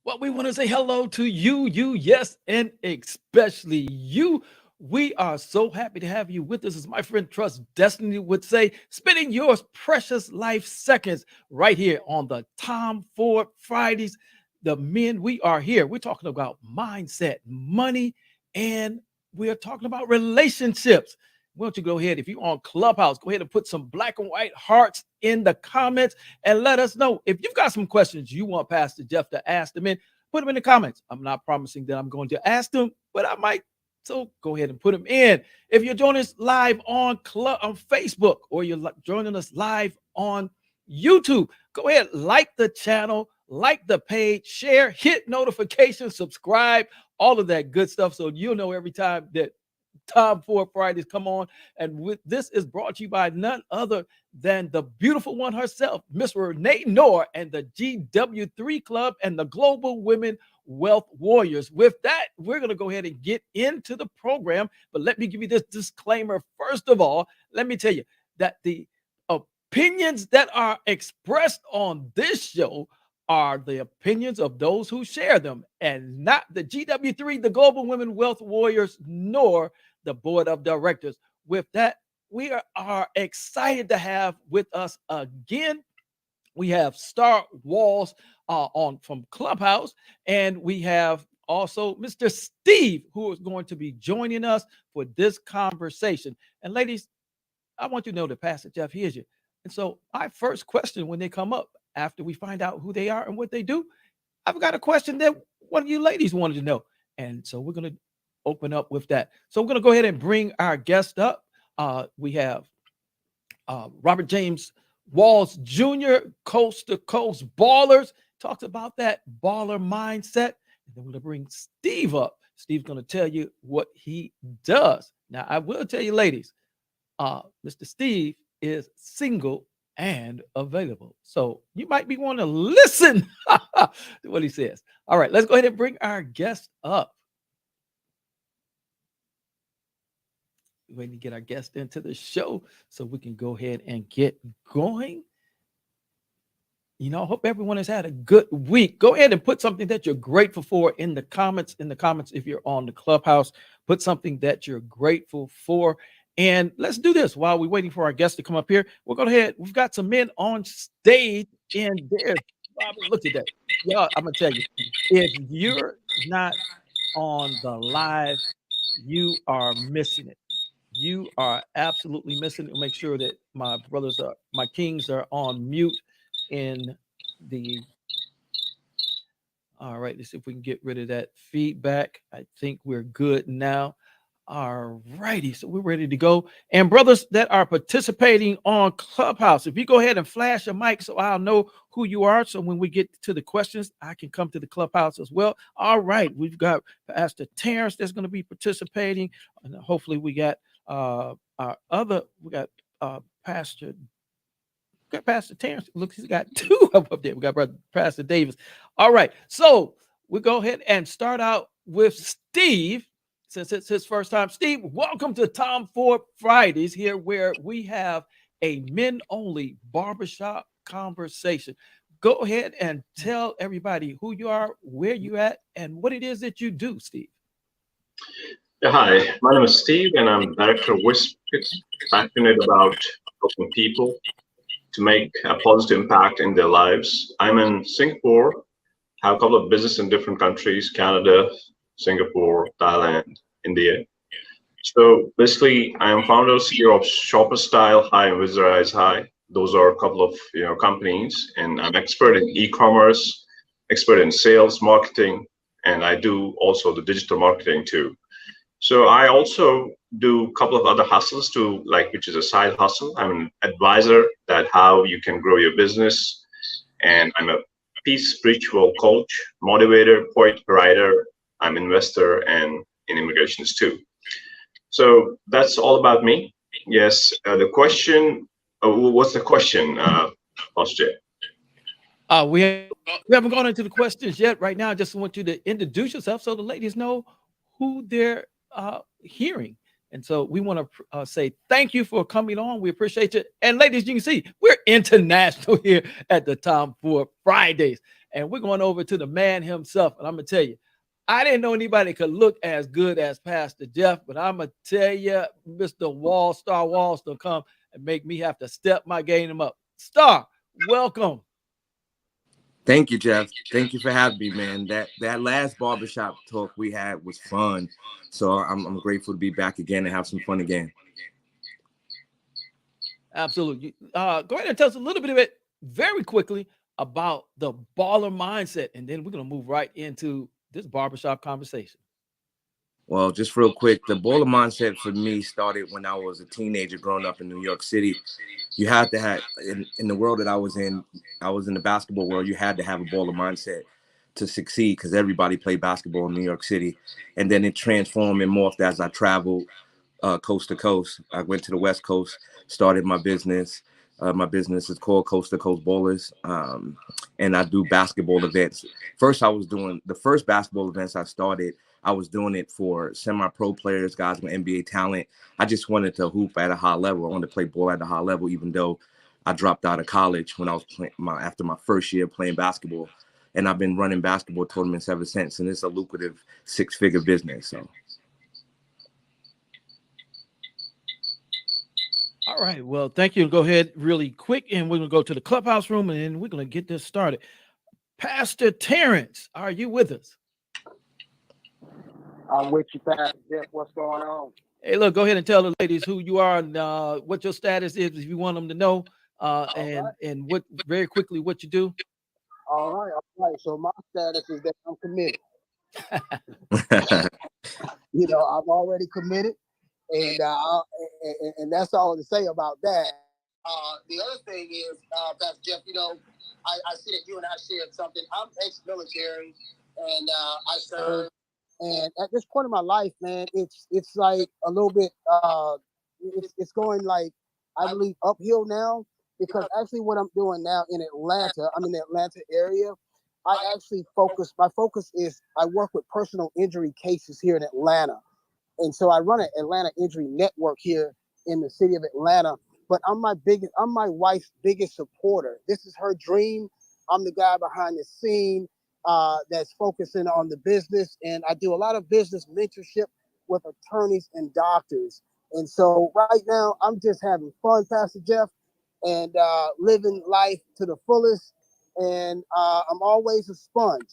Well, we want to say hello to you, yes, and especially you. We are so happy to have you with us. As my friend Trust Destiny would say, spending your precious life seconds right here on the Tom Ford Fridays. The men, we are here. We're talking about mindset, money, and we're talking about relationships. Why don't you go ahead, if you're on Clubhouse, go ahead and put some black and white hearts in the comments and let us know if you've got some questions you want Pastor Jeff to ask them in. Put them in the comments. I'm not promising that I'm going to ask them, but I might. So go ahead and put them in. If you're joining us live on Facebook, or you're joining us live on YouTube, go ahead, like the channel, like the page, share, hit notifications, subscribe, all of that good stuff, so you'll know every time that Tom Ford Fridays come on. And this is brought to you by none other than the beautiful one herself, Miss Renee Noor, and the GW3 Club and the Global Women Wealth Warriors. With that, we're going to go ahead and get into the program. But let me give you this disclaimer. First of all, let me tell you that the opinions that are expressed on this show are the opinions of those who share them, and not the GW3, the Global Women Wealth Warriors, nor the board of directors. With that, we are excited to have with us again. We have Star Walls on from Clubhouse, and we have also Mr. Steve, who is going to be joining us for this conversation. And ladies, I want you to know that Pastor Jeff hears you. And so my first question when they come up, after we find out who they are and what they do, I've got a question that one of you ladies wanted to know. And so we're going to open up with that. So we're going to go ahead and bring our guest up. We have Robert James Walls Jr., Coast to Coast Ballers, talks about that baller mindset. And then we're going to bring Steve up. Steve's going to tell you what he does. Now, I will tell you, ladies, Mr. Steve is single and available. So you might be wanting to listen to what he says. All right, let's go ahead and bring our guest up. Waiting to get our guest into the show so we can go ahead and get going. You know, I hope everyone has had a good week. Go ahead and put something that you're grateful for in the comments. In the comments, if you're on the Clubhouse, put something that you're grateful for. And let's do this while we're waiting for our guest to come up here. We'll go ahead. We've got some men on stage, and there's Robert. Look at that. Y'all, I'm going to tell you, if you're not on the live, you are missing it. You are absolutely missing it. Make sure that my brothers are, my kings are on mute in the. All right, let's see if we can get rid of that feedback. I think we're good now. All righty, so we're ready to go. And brothers that are participating on Clubhouse, if you go ahead and flash a mic so I'll know who you are. So when we get to the questions, I can come to the Clubhouse as well. All right, we've got Pastor Terrence that's going to be participating. And hopefully we got Pastor. We got Pastor Terrence. Looks, he's got two up there. We got Brother Pastor Davis. All right, so we'll go ahead and start out with Steve. Since it's his first time. Steve, welcome to Tom Ford Fridays here, where we have a men-only barbershop conversation. Go ahead and tell everybody who you are, where you at, and what it is that you do, Steve. Yeah, hi, my name is Steve, and I'm director of Wisp, passionate about helping people to make a positive impact in their lives. I'm in Singapore, have a couple of business in different countries, Canada, Singapore, Thailand, India. So basically, I am founder and CEO of Shopper Style High and Visualize High. Those are a couple of companies, and I'm expert in e-commerce, expert in sales, marketing, and I do also the digital marketing too. So I also do a couple of other hustles too, which is a side hustle. I'm an advisor that how you can grow your business, and I'm a peace spiritual coach, motivator, poet, writer. I'm investor and in immigrations too. So that's all about me. Yes, the question, what's the question, Pastor Jay? We haven't gone into the questions yet. Right now, I just want you to introduce yourself so the ladies know who they're hearing. And so we want to say thank you for coming on. We appreciate you. And ladies, you can see we're international here at the Tom Ford Fridays. and we're going over to the man himself. And I'm gonna tell you, I didn't know anybody could look as good as Pastor Jeff, but I'm gonna tell you, Mr. Wallstar come and make me have to step my game up. Star, welcome. Thank you, Jeff. Thank you for having me, man. That last barbershop talk we had was fun. So I'm grateful to be back again and have some fun again. Absolutely. Go ahead and tell us a little bit of it very quickly about the baller mindset, and then we're gonna move right into this barbershop conversation. Well, just real quick, the bowler mindset for me started when I was a teenager growing up in New York City. You had to have, in the world that I was in the basketball world, you had to have a baller mindset to succeed because everybody played basketball in New York City. And then it transformed and morphed as I traveled coast to coast. I went to the West Coast, started my business. My business is called Coast to Coast Bowlers, and I do basketball events. First, I was doing the first basketball events I started. I was doing it for semi-pro players, guys with NBA talent. I just wanted to hoop at a high level. I wanted to play ball at a high level, even though I dropped out of college when I was playing after my first year playing basketball. And I've been running basketball tournaments ever since, and it's a lucrative six-figure business. So. All right. Well, thank you. Go ahead really quick, and we're gonna go to the clubhouse room, and then we're gonna get this started. Pastor Terrence, are you with us? I'm with you, Pastor Jeff. What's going on? Hey, look, go ahead and tell the ladies who you are and what your status is if you want them to know, and what very quickly what you do. All right. So my status is that I'm committed. I'm already committed, and that's all to say about that. The other thing is, Pastor Jeff, I see that you and I shared something. I'm ex-military, and I served. And at this point in my life, man, it's like a little bit, it's going like, I believe, uphill now, because actually what I'm doing now in Atlanta, I'm in the Atlanta area. I actually my focus is I work with personal injury cases here in Atlanta. And so I run an Atlanta injury network here in the city of Atlanta. But I'm my wife's biggest supporter. This is her dream. I'm the guy behind the scene that's focusing on the business. And I do a lot of business mentorship with attorneys and doctors. And so right now, I'm just having fun, Pastor Jeff, and living life to the fullest. And I'm always a sponge.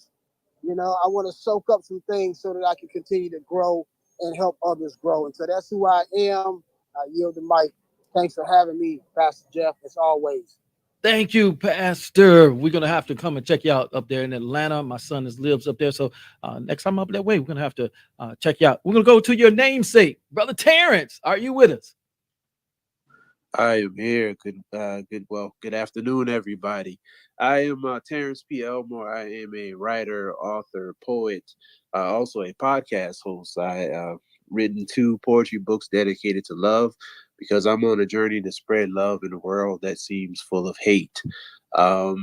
I want to soak up some things so that I can continue to grow and help others grow. And so that's who I am. I yield the mic. Thanks for having me, Pastor Jeff, as always. Thank you, Pastor. We're gonna have to come and check you out up there in Atlanta. My son lives up there, so next time I'm up that way, we're gonna have to check you out. We're gonna go to your namesake, Brother Terrence. Are you with us? I am here. Good afternoon, everybody. I am Terrence P. Elmore. I am a writer, author, poet, also a podcast host. I written 2 poetry books dedicated to love, because I'm on a journey to spread love in a world that seems full of hate. I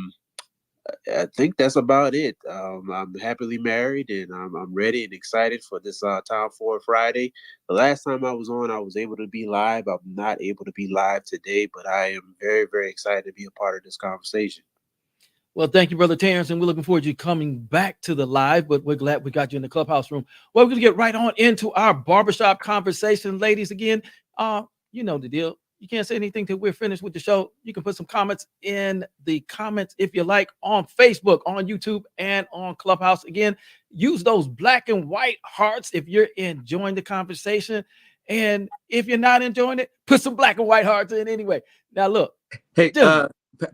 think that's about it. I'm happily married, and I'm ready and excited for this Time for Friday. The last time I was on, I was able to be live. I'm not able to be live today, but I am very, very excited to be a part of this conversation. Well, thank you, Brother Terrence, and we're looking forward to you coming back to the live, but we're glad we got you in the clubhouse room. Well, we're going to get right on into our barbershop conversation, ladies. Again, you know the deal. You can't say anything till we're finished with the show. You can put some comments in the comments if you like on Facebook, on YouTube, and on Clubhouse. Again, use those black and white hearts if you're enjoying the conversation. And if you're not enjoying it, put some black and white hearts in anyway. Now, look. Hey,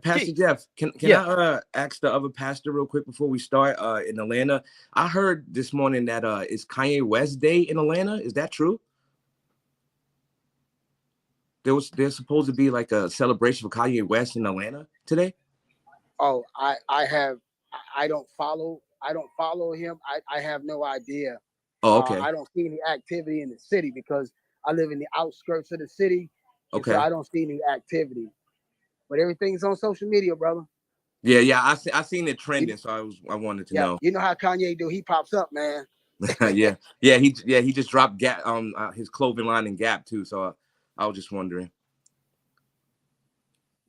Pastor Jeff, can I ask the other pastor real quick before we start in Atlanta? I heard this morning that it's Kanye West Day in Atlanta. Is that true? There's supposed to be like a celebration for Kanye West in Atlanta today. Oh, I don't follow him. I have no idea. Oh, okay. I don't see any activity in the city because I live in the outskirts of the city. Okay. So I don't see any activity. But everything's on social media, brother. Yeah. I seen it trending, so I wanted to know. You know how Kanye do? He pops up, man. yeah. He just dropped Gap his clothing line in Gap too. So I was just wondering.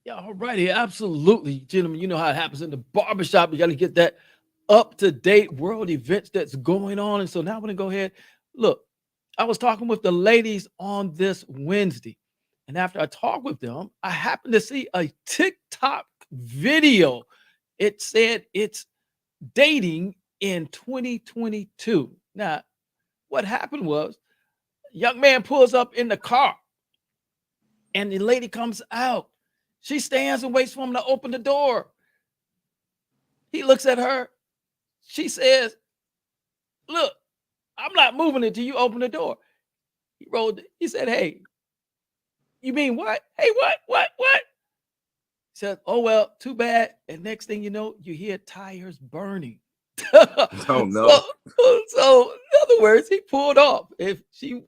Yeah, all righty. Absolutely, gentlemen. You know how it happens in the barbershop. You got to get that up to date world events that's going on. And so now I'm going to go ahead. Look, I was talking with the ladies on this Wednesday. And after I talked with them, I happened to see a TikTok video. It said it's dating in 2022. Now, what happened was, a young man pulls up in the car and the lady comes out. She stands and waits for him to open the door. He looks at her. She says, "Look, I'm not moving until you open the door." He rolled it. He said, "Hey, you mean what? Hey, what? What?" He said, "Oh, well, too bad." And next thing you know, you hear tires burning. so, Oh no. so in other words, he pulled off. If she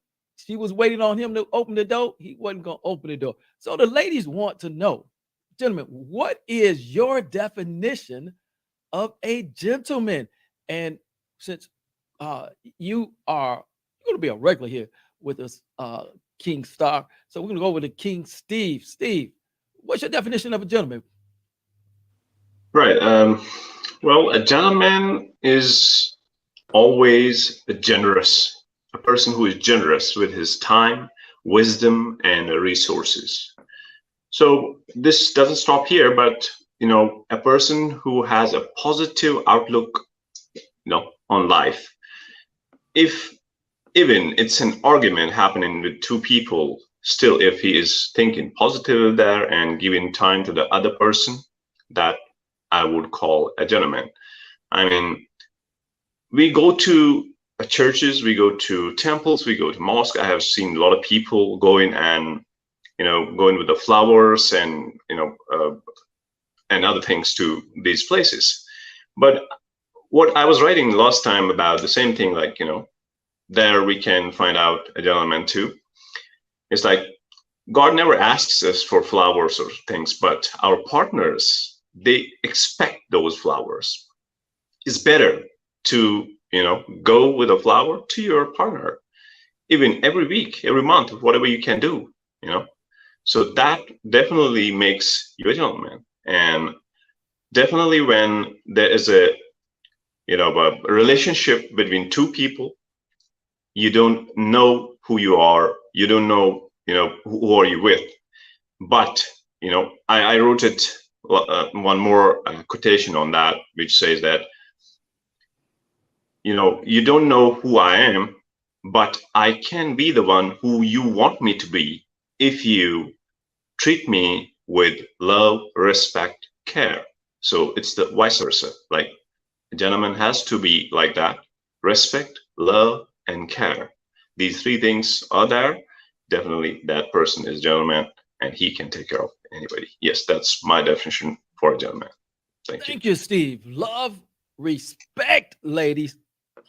was waiting on him to open the door, he wasn't gonna open the door. So the ladies want to know, gentlemen, what is your definition of a gentleman? And since you are going to be a regular here with us, King Star, so we're going to go over to King Steve. Steve, what's your definition of a gentleman? Right. Well, a gentleman is always generous, a person who is generous with his time, wisdom, and resources. So this doesn't stop here, but a person who has a positive outlook, on life. If even it's an argument happening with two people, still, if he is thinking positive there and giving time to the other person, that I would call a gentleman. I mean, we go to churches, we go to temples, we go to mosque. I have seen a lot of people going and going with the flowers and and other things to these places. But what I was writing last time about the same thing, like there we can find out a gentleman too. It's like God never asks us for flowers or things, but our partners, they expect those flowers. It's better to go with a flower to your partner, even every week, every month, whatever you can do. you know so that definitely makes you a gentleman. And definitely when there is a relationship between two people, you don't know who you are, you don't know who are you with. But I wrote it, one more quotation on that, which says that you don't know who I am, but I can be the one who you want me to be if you treat me with love, respect, care. So it's the vice versa. Like, a gentleman has to be like that: respect, love, and care. These three things are there. Definitely, that person is a gentleman, and he can take care of anybody. Yes, that's my definition for a gentleman. Thank you. Thank you, Steve. Love, respect, ladies.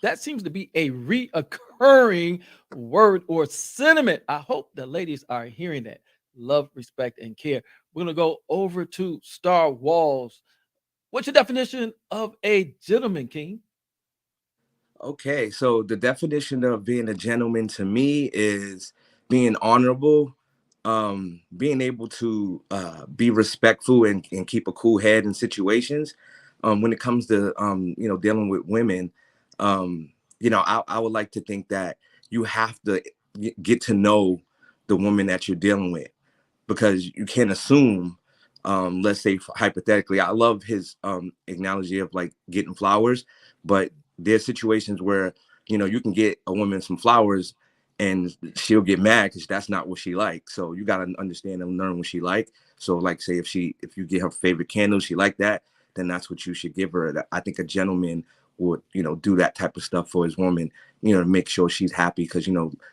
That seems to be a reoccurring word or sentiment. I hope the ladies are hearing that. Love, respect, and care. We're going to go over to Star Walls. What's your definition of a gentleman, King? Okay, so the definition of being a gentleman to me is being honorable, being able to be respectful and keep a cool head in situations. When it comes to dealing with women, I would like to think that you have to get to know the woman that you're dealing with, because you can't assume. Let's say hypothetically, I love his analogy of like getting flowers, but there's situations where you can get a woman some flowers and she'll get mad because that's not what she likes. So you got to understand and learn what she like. So like, say if you get her favorite candle, she like that, then that's what you should give her. I think a gentleman would do that type of stuff for his woman, to make sure she's happy, because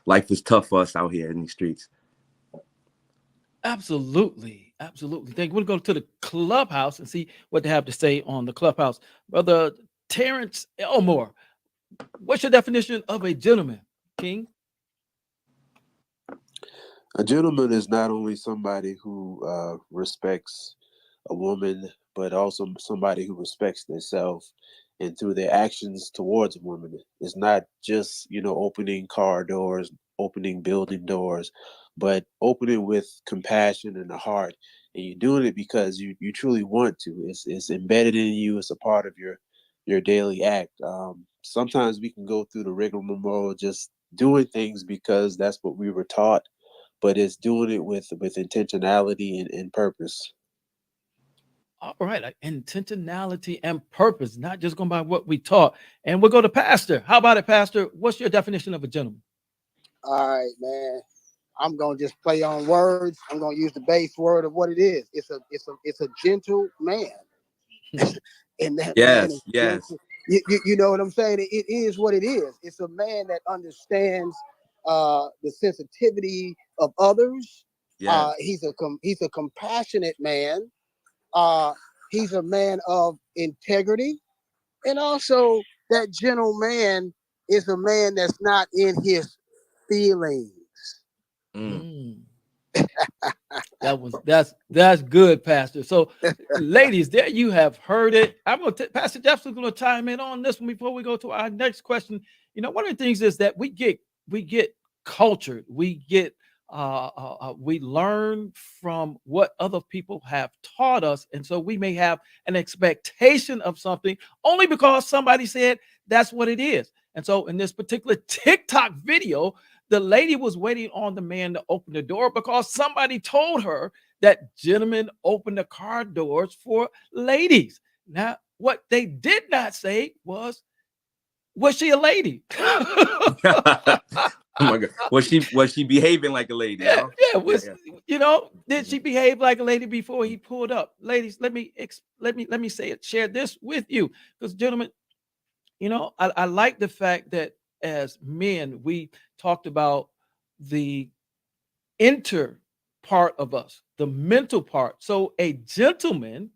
life is tough for us out here in these streets. Absolutely. Absolutely. Thank you. We'll go to the clubhouse and see what they have to say on the clubhouse. Brother Terrence Elmore, what's your definition of a gentleman, King? A gentleman is not only somebody who respects a woman, but also somebody who respects themselves and through their actions towards a woman. It's not just, opening car doors, opening building doors, but opening with compassion in the heart and you're doing it because you truly want to. It's embedded in you. It's a part of your daily act. Sometimes we can go through the rigmarole just doing things because that's what we were taught, but it's doing it with intentionality and purpose. All right, intentionality and purpose, not just going by what we taught. And we'll go to Pastor. How about it, Pastor? What's your definition of a gentleman? All right, man. I'm gonna just play on words. I'm gonna use the base word of what it is. It's a gentle man, and that man is Yes, yes, gentle. You know what I'm saying? It is what it is. It's a man that understands the sensitivity of others. yes. He's a compassionate man. Uh, he's a man of integrity, and also that gentle man is a man that's not in his feelings. Mm. Mm. That's good, Pastor. So, ladies, there you have heard it. Pastor Jeff's going to chime in on this one before we go to our next question. You know, one of the things is that we get cultured. We learn from what other people have taught us, and so we may have an expectation of something only because somebody said that's what it is. And so, in this particular TikTok video, the lady was waiting on the man to open the door because somebody told her that gentlemen open the car doors for ladies. Now, what they did not say was she a lady? Oh my God, was she behaving like a lady? Yeah, Huh? yeah. Yeah, Was yeah. did she behave like a lady before he pulled up? Ladies, let me say it. Share this with you, because gentlemen, I like the fact that as men we talked about the inner part of us, the mental part. So a gentleman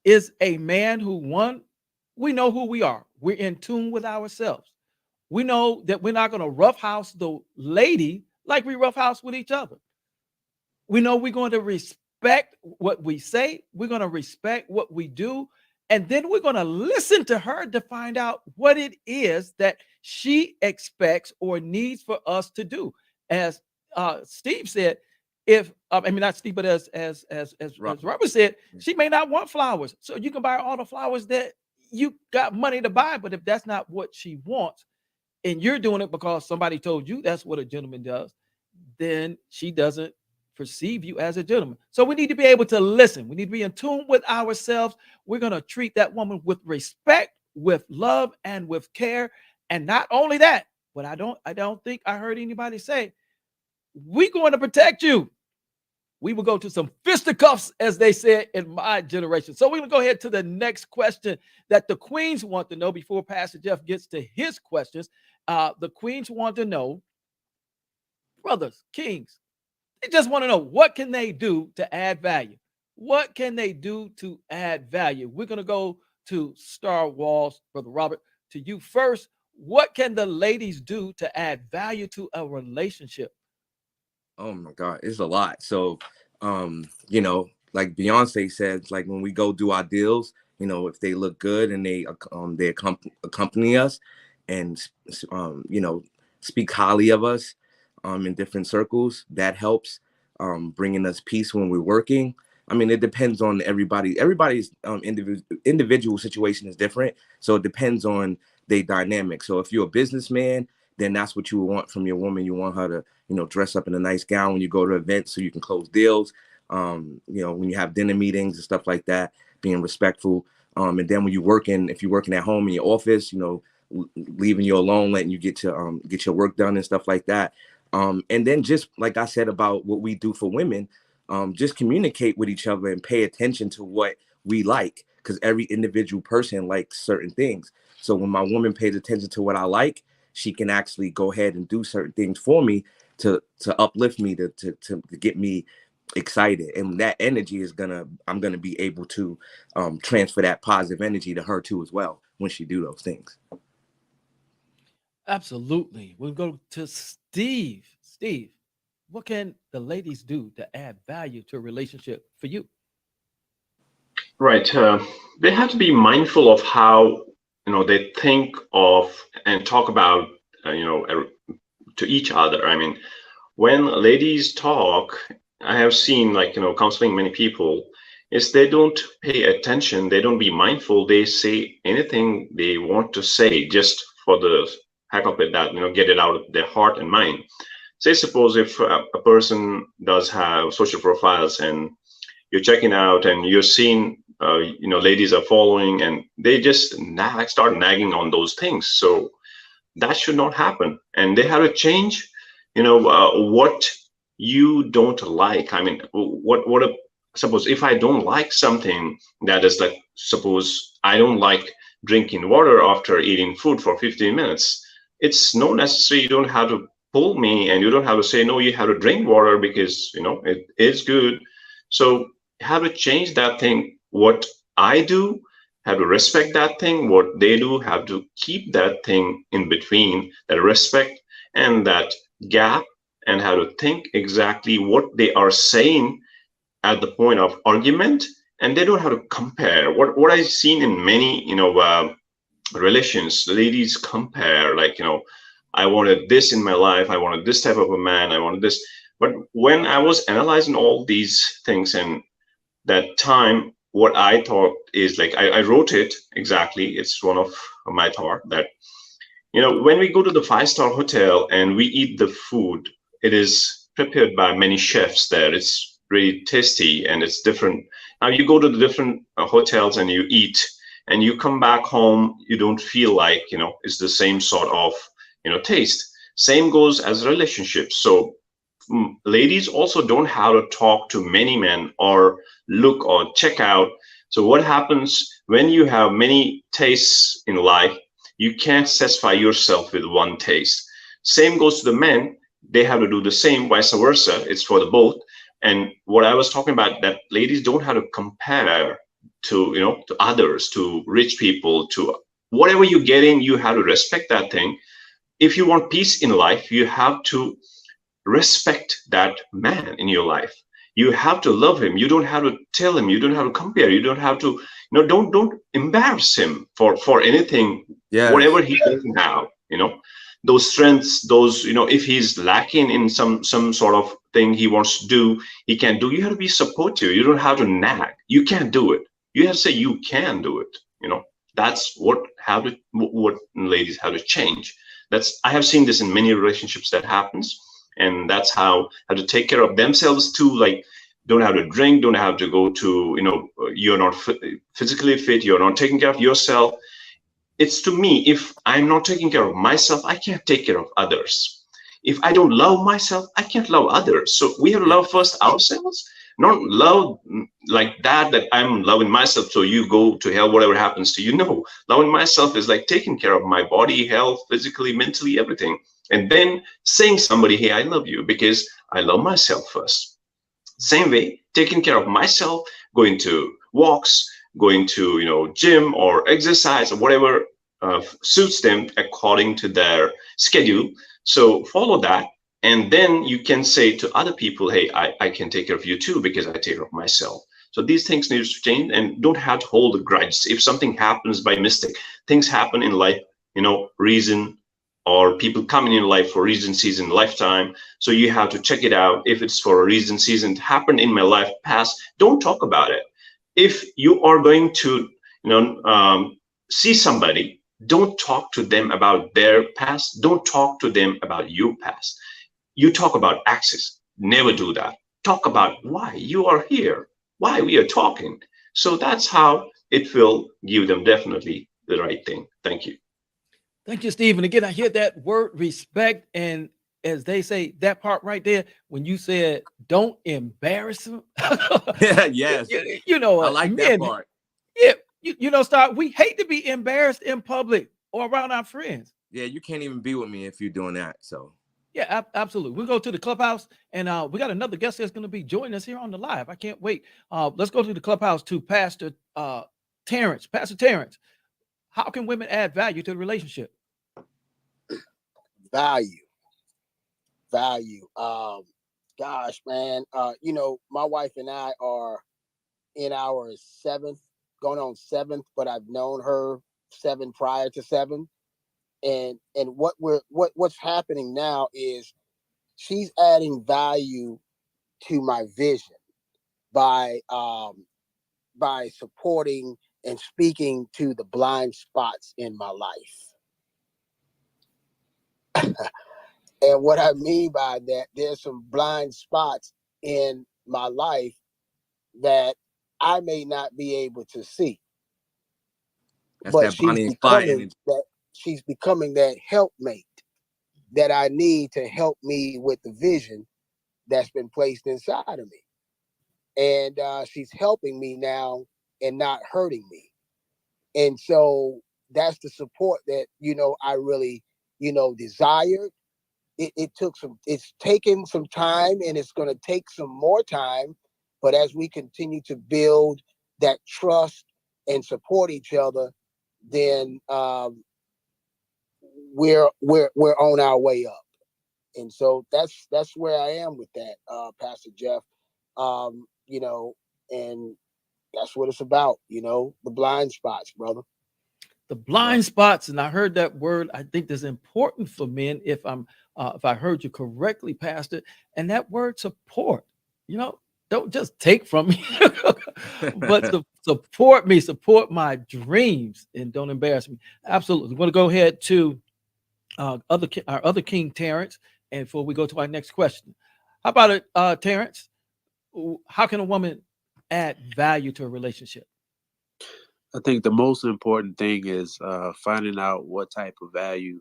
is a man who, one, we know who we are. We're in tune with ourselves. We know that we're not going to roughhouse the lady like we roughhouse with each other. We know we're going to respect what we say. We're going to respect what we do. And then we're going to listen to her to find out what it is that she expects or needs for us to do. As Steve said, if I mean not Steve, but as Robert. Robert said, Yeah. she may not want flowers. So you can buy all the flowers that you got money to buy. But if that's not what she wants, and you're doing it because somebody told you that's what a gentleman does, then she doesn't perceive you as a gentleman. So we need to be able to listen. We need to be in tune with ourselves. We're going to treat that woman with respect, with love, and with care. And not only that, but I don't think I heard anybody say, we're going to protect you. We will go to some fisticuffs, as they said in my generation. So we're going to go ahead to the next question that the queens want to know before Pastor Jeff gets to his questions. The queens want to know, brothers, kings, they just want to know, what can they do to add value? What can they do to add value? We're going to go to Star Wars, Brother Robert, to you first. What can the ladies do to add value to a relationship? Oh my God, it's a lot. So, like Beyonce said, like when we go do our deals, if they look good and they accompany us and speak highly of us in different circles, that helps bringing us peace when we're working. I mean, it depends on everybody. Everybody's individual situation is different, so it depends on their dynamic. So if you're a businessman, then that's what you want from your woman. You want her to dress up in a nice gown when you go to events so you can close deals. When you have dinner meetings and stuff like that, being respectful. And then when if you're working at home in your office, leaving you alone, letting you get your work done and stuff like that. And then just like I said about what we do for women, just communicate with each other and pay attention to what we like, because every individual person likes certain things. So when my woman pays attention to what I like, she can actually go ahead and do certain things for me to uplift me, to get me excited. And that energy I'm gonna be able to transfer that positive energy to her too as well when she do those things. Absolutely. We'll go to Steve. Steve, what can the ladies do to add value to a relationship for you? Right. They have to be mindful of how they think of and talk about to each other. I mean, when ladies talk, I have seen, like, counseling many people, is they don't pay attention, they don't be mindful, they say anything they want to say just for the heck of it, that, get it out of their heart and mind. Say, suppose if a person does have social profiles and you're checking out and you're seeing, ladies are following and they just start nagging on those things. So that should not happen, and they have to change what you don't like. I mean, suppose if I don't like something, that is, like, suppose I don't like drinking water after eating food for 15 minutes, it's no necessary, you don't have to pull me and you don't have to say no, you have to drink water because it is good. So have to change that thing. What I do, have to respect that thing. What they do, have to keep that thing in between, that respect and that gap, and have to think exactly what they are saying at the point of argument. And they don't have to compare. What I've seen in many relations, the ladies compare, like, I wanted this in my life, I wanted this type of a man, I wanted this. But when I was analyzing all these things, and that time, what I thought is, like, I wrote it exactly. It's one of my thought that, when we go to the five-star hotel and we eat the food, it is prepared by many chefs there. It's really tasty and it's different. Now you go to the different hotels and you eat, and you come back home, you don't feel like, it's the same sort of, taste. Same goes as relationships. So ladies also don't have to talk to many men or look or check out. So what happens when you have many tastes in life? You can't satisfy yourself with one taste. Same goes to the men. They have to do the same, vice versa. It's for the both. And what I was talking about, that ladies don't have to compare to, to others, to rich people, to whatever you're getting. You have to respect that thing. If you want peace in life, you have to respect that man in your life. You have to love him. You don't have to tell him, you don't have to compare, you don't have to, don't embarrass him for anything. Yes. Whatever he doesn't have, those strengths, those, if he's lacking in some sort of thing he wants to do, he can't do, you have to be supportive. You don't have to nag, you can't do it, you have to say you can do it. That's what ladies have to change. That's, I have seen this in many relationships that happens. And that's how to take care of themselves too. Like, don't have to drink, don't have to go to, you're not physically fit, you're not taking care of yourself. It's, to me, if I'm not taking care of myself, I can't take care of others. If I don't love myself, I can't love others. So we have to love first ourselves, not love like that I'm loving myself so you go to hell, whatever happens to you. No, loving myself is like taking care of my body, health, physically, mentally, everything. And then saying somebody, hey, I love you, because I love myself first. Same way, taking care of myself, going to walks, going to, gym or exercise or whatever suits them according to their schedule. So follow that. And then you can say to other people, hey, I can take care of you too, because I take care of myself. So these things need to change, and don't have to hold a grudge. If something happens by mistake, things happen in life, reason, or people coming in life for reason, season, lifetime. So you have to check it out. If it's for a reason, season, it happened in my life past, don't talk about it. If you are going to, see somebody, don't talk to them about their past. Don't talk to them about your past. You talk about access. Never do that. Talk about why you are here, why we are talking. So that's how it will give them definitely the right thing. Thank you. Thank you, Steve. And again, I hear that word respect. And as they say, that part right there, when you said, don't embarrass them. Yes. I like that men, part. yeah, Star, we hate to be embarrassed in public or around our friends. Yeah, you can't even be with me if you're doing that. So Yeah, absolutely. We'll go to the clubhouse, and we got another guest that's going to be joining us here on the live. I can't wait. Let's go to the clubhouse to Pastor Terrence. Pastor Terrence, how can women add value to the relationship? Value. Gosh, man. My wife and I are in our seventh, going on seventh, but I've known her 7 prior to 7. And what's happening now is she's adding value to my vision by supporting and speaking to the blind spots in my life. And what I mean by that, there's some blind spots in my life that I may not be able to see, That's but that Bonnie and Clyde energy. she's becoming that helpmate that I need to help me with the vision that's been placed inside of me. And she's helping me now and not hurting me. And so that's the support that, I really, desired. It's taken some time, and it's going to take some more time. But as we continue to build that trust and support each other, then we're on our way up. And so that's where I am with that, Pastor Jeff. And that's what it's about, the blind spots, brother. The blind spots, and I heard that word. I think that's important for men. If I heard you correctly, Pastor, and that word support. Don't just take from me, but support me, support my dreams, and don't embarrass me. Absolutely. We're going to go ahead to our other King Terrence, and before we go to our next question, how about it, Terrence? How can a woman add value to a relationship? I think the most important thing is finding out what type of value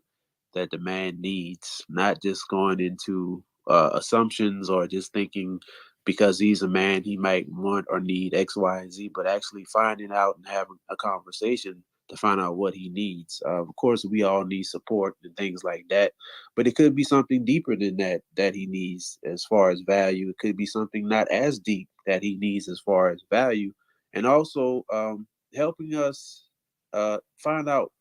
that the man needs, not just going into assumptions or just thinking because he's a man, he might want or need X, Y, and Z, but actually finding out and having a conversation to find out what he needs. Of course, we all need support and things like that, but it could be something deeper than that he needs as far as value. It could be something not as deep that he needs as far as value. And also, helping us find out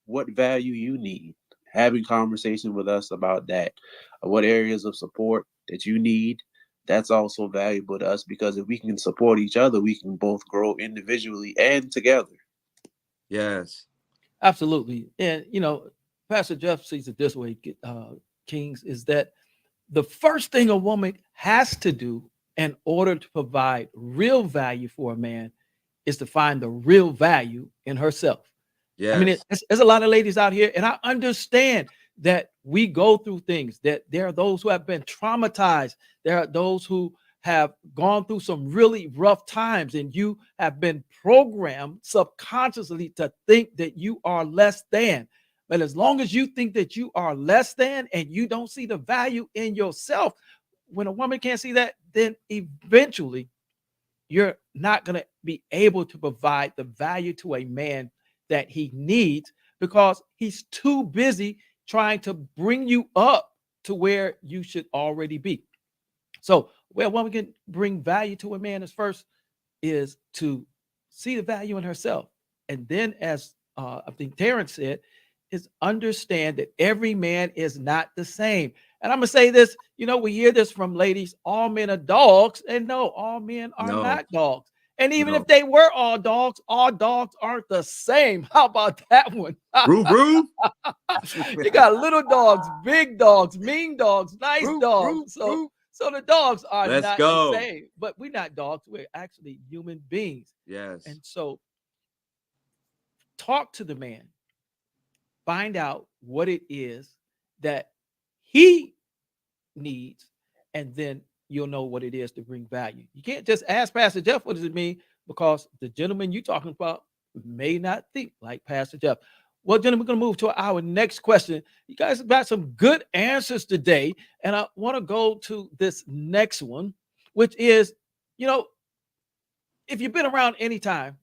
what value you need, having conversation with us about that, what areas of support that you need. That's also valuable to us because if we can support each other, we can both grow individually and together. Yes. Absolutely. And, Pastor Jeff sees it this way, Kings, is that the first thing a woman has to do in order to provide real value for a man is to find the real value in herself. I mean, Yes. there's a lot of ladies out here, and I understand that we go through things, that there are those who have been traumatized. There are those who have gone through some really rough times, and you have been programmed subconsciously to think that you are less than. But as long as you think that you are less than and you don't see the value in yourself, when a woman can't see that, then eventually you're not going to be able to provide the value to a man that he needs because he's too busy trying to bring you up to where you should already be. So, where a woman can bring value to a man is first is to see the value in herself. And then, as I think Terrence said, is understand that every man is not the same. And I'm going to say this, we hear this from ladies, all men are dogs. And no, all men are No. not dogs. And even if No. they were all dogs aren't the same. How about that one? Roo, roo. You got little dogs, big dogs, mean dogs, nice Roo, dogs. roo, So roo. so the dogs are Let's not the go. same, but we're not dogs. We're actually human beings. Yes. And so talk to the man, find out what it is that he needs, and then you'll know what it is to bring value. You can't just ask Pastor Jeff, what does it mean? Because the gentleman you're talking about may not think like Pastor Jeff. Well, gentlemen, we're going to move to our next question. You guys have got some good answers today. And I want to go to this next one, which is, you know, if you've been around any time,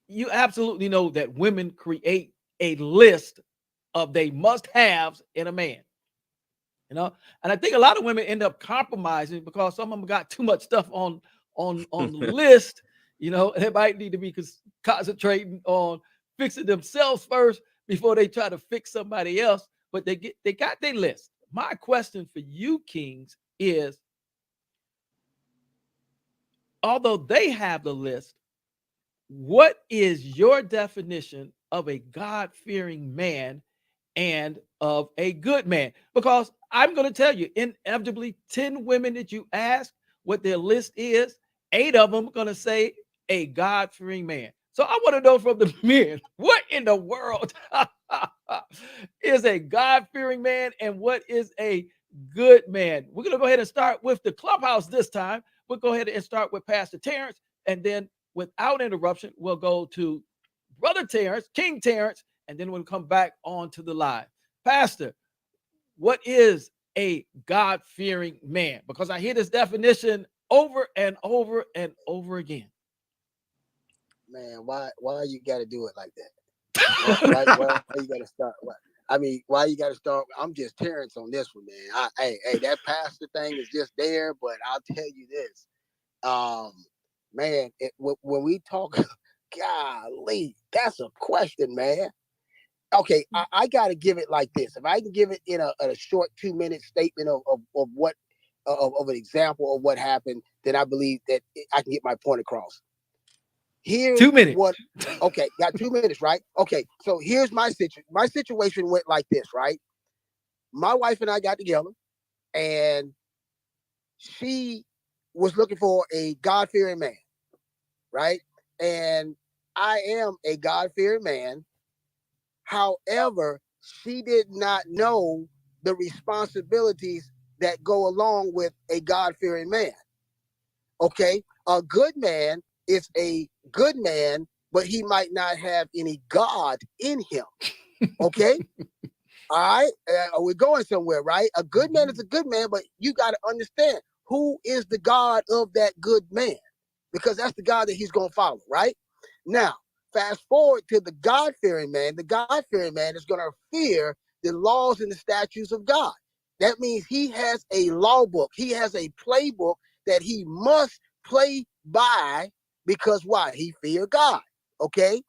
you absolutely know that women create a list of they must haves in a man. And I think a lot of women end up compromising because some of them got too much stuff on the list. They might need to be concentrating on fixing themselves first before they try to fix somebody else. But they got their list. My question for you, Kings, is although they have the list, what is your definition of a God-fearing man and of a good man? Because I'm going to tell you, inevitably, 10 women that you ask what their list is. 8 of them are going to say a God-fearing man. So I want to know from the men, what in the world is a God-fearing man and what is a good man? We're going to go ahead and start with the clubhouse this time. We'll go ahead and start with Pastor Terrence, and then without interruption, we'll go to Brother Terrence, King Terrence, and then we'll come back on to the live. Pastor, what is a God-fearing man? Because I hear this definition over and over and over again. Man, why you got to do it like that? Why you got to start? I mean, why you got to start? I'm just Terrence on this one, man. Hey, that pastor thing is just there, but I'll tell you this, man. When we talk, golly, that's a question, man. Okay, I got to give it like this. If I can give it in a short 2-minute statement of what of an example of what happened, then I believe that I can get my point across. Here's 2 minutes. what. Okay, got 2 minutes, right? Okay, so here's my situation. My situation went like this, right? My wife and I got together, and she was looking for a God-fearing man, right? And I am a God-fearing man. However, she did not know the responsibilities that go along with a God-fearing man. Okay, a good man is a good man, but he might not have any God in him. Okay, all right, we're going somewhere, right? A good man is a good man, but you got to understand who is the God of that good man, because that's the God that he's going to follow, right? Now, fast forward to the God-fearing man. The God-fearing man is going to fear the laws and the statutes of God. That means he has a law book. He has a playbook that he must play by, because why? He fear God. Okay?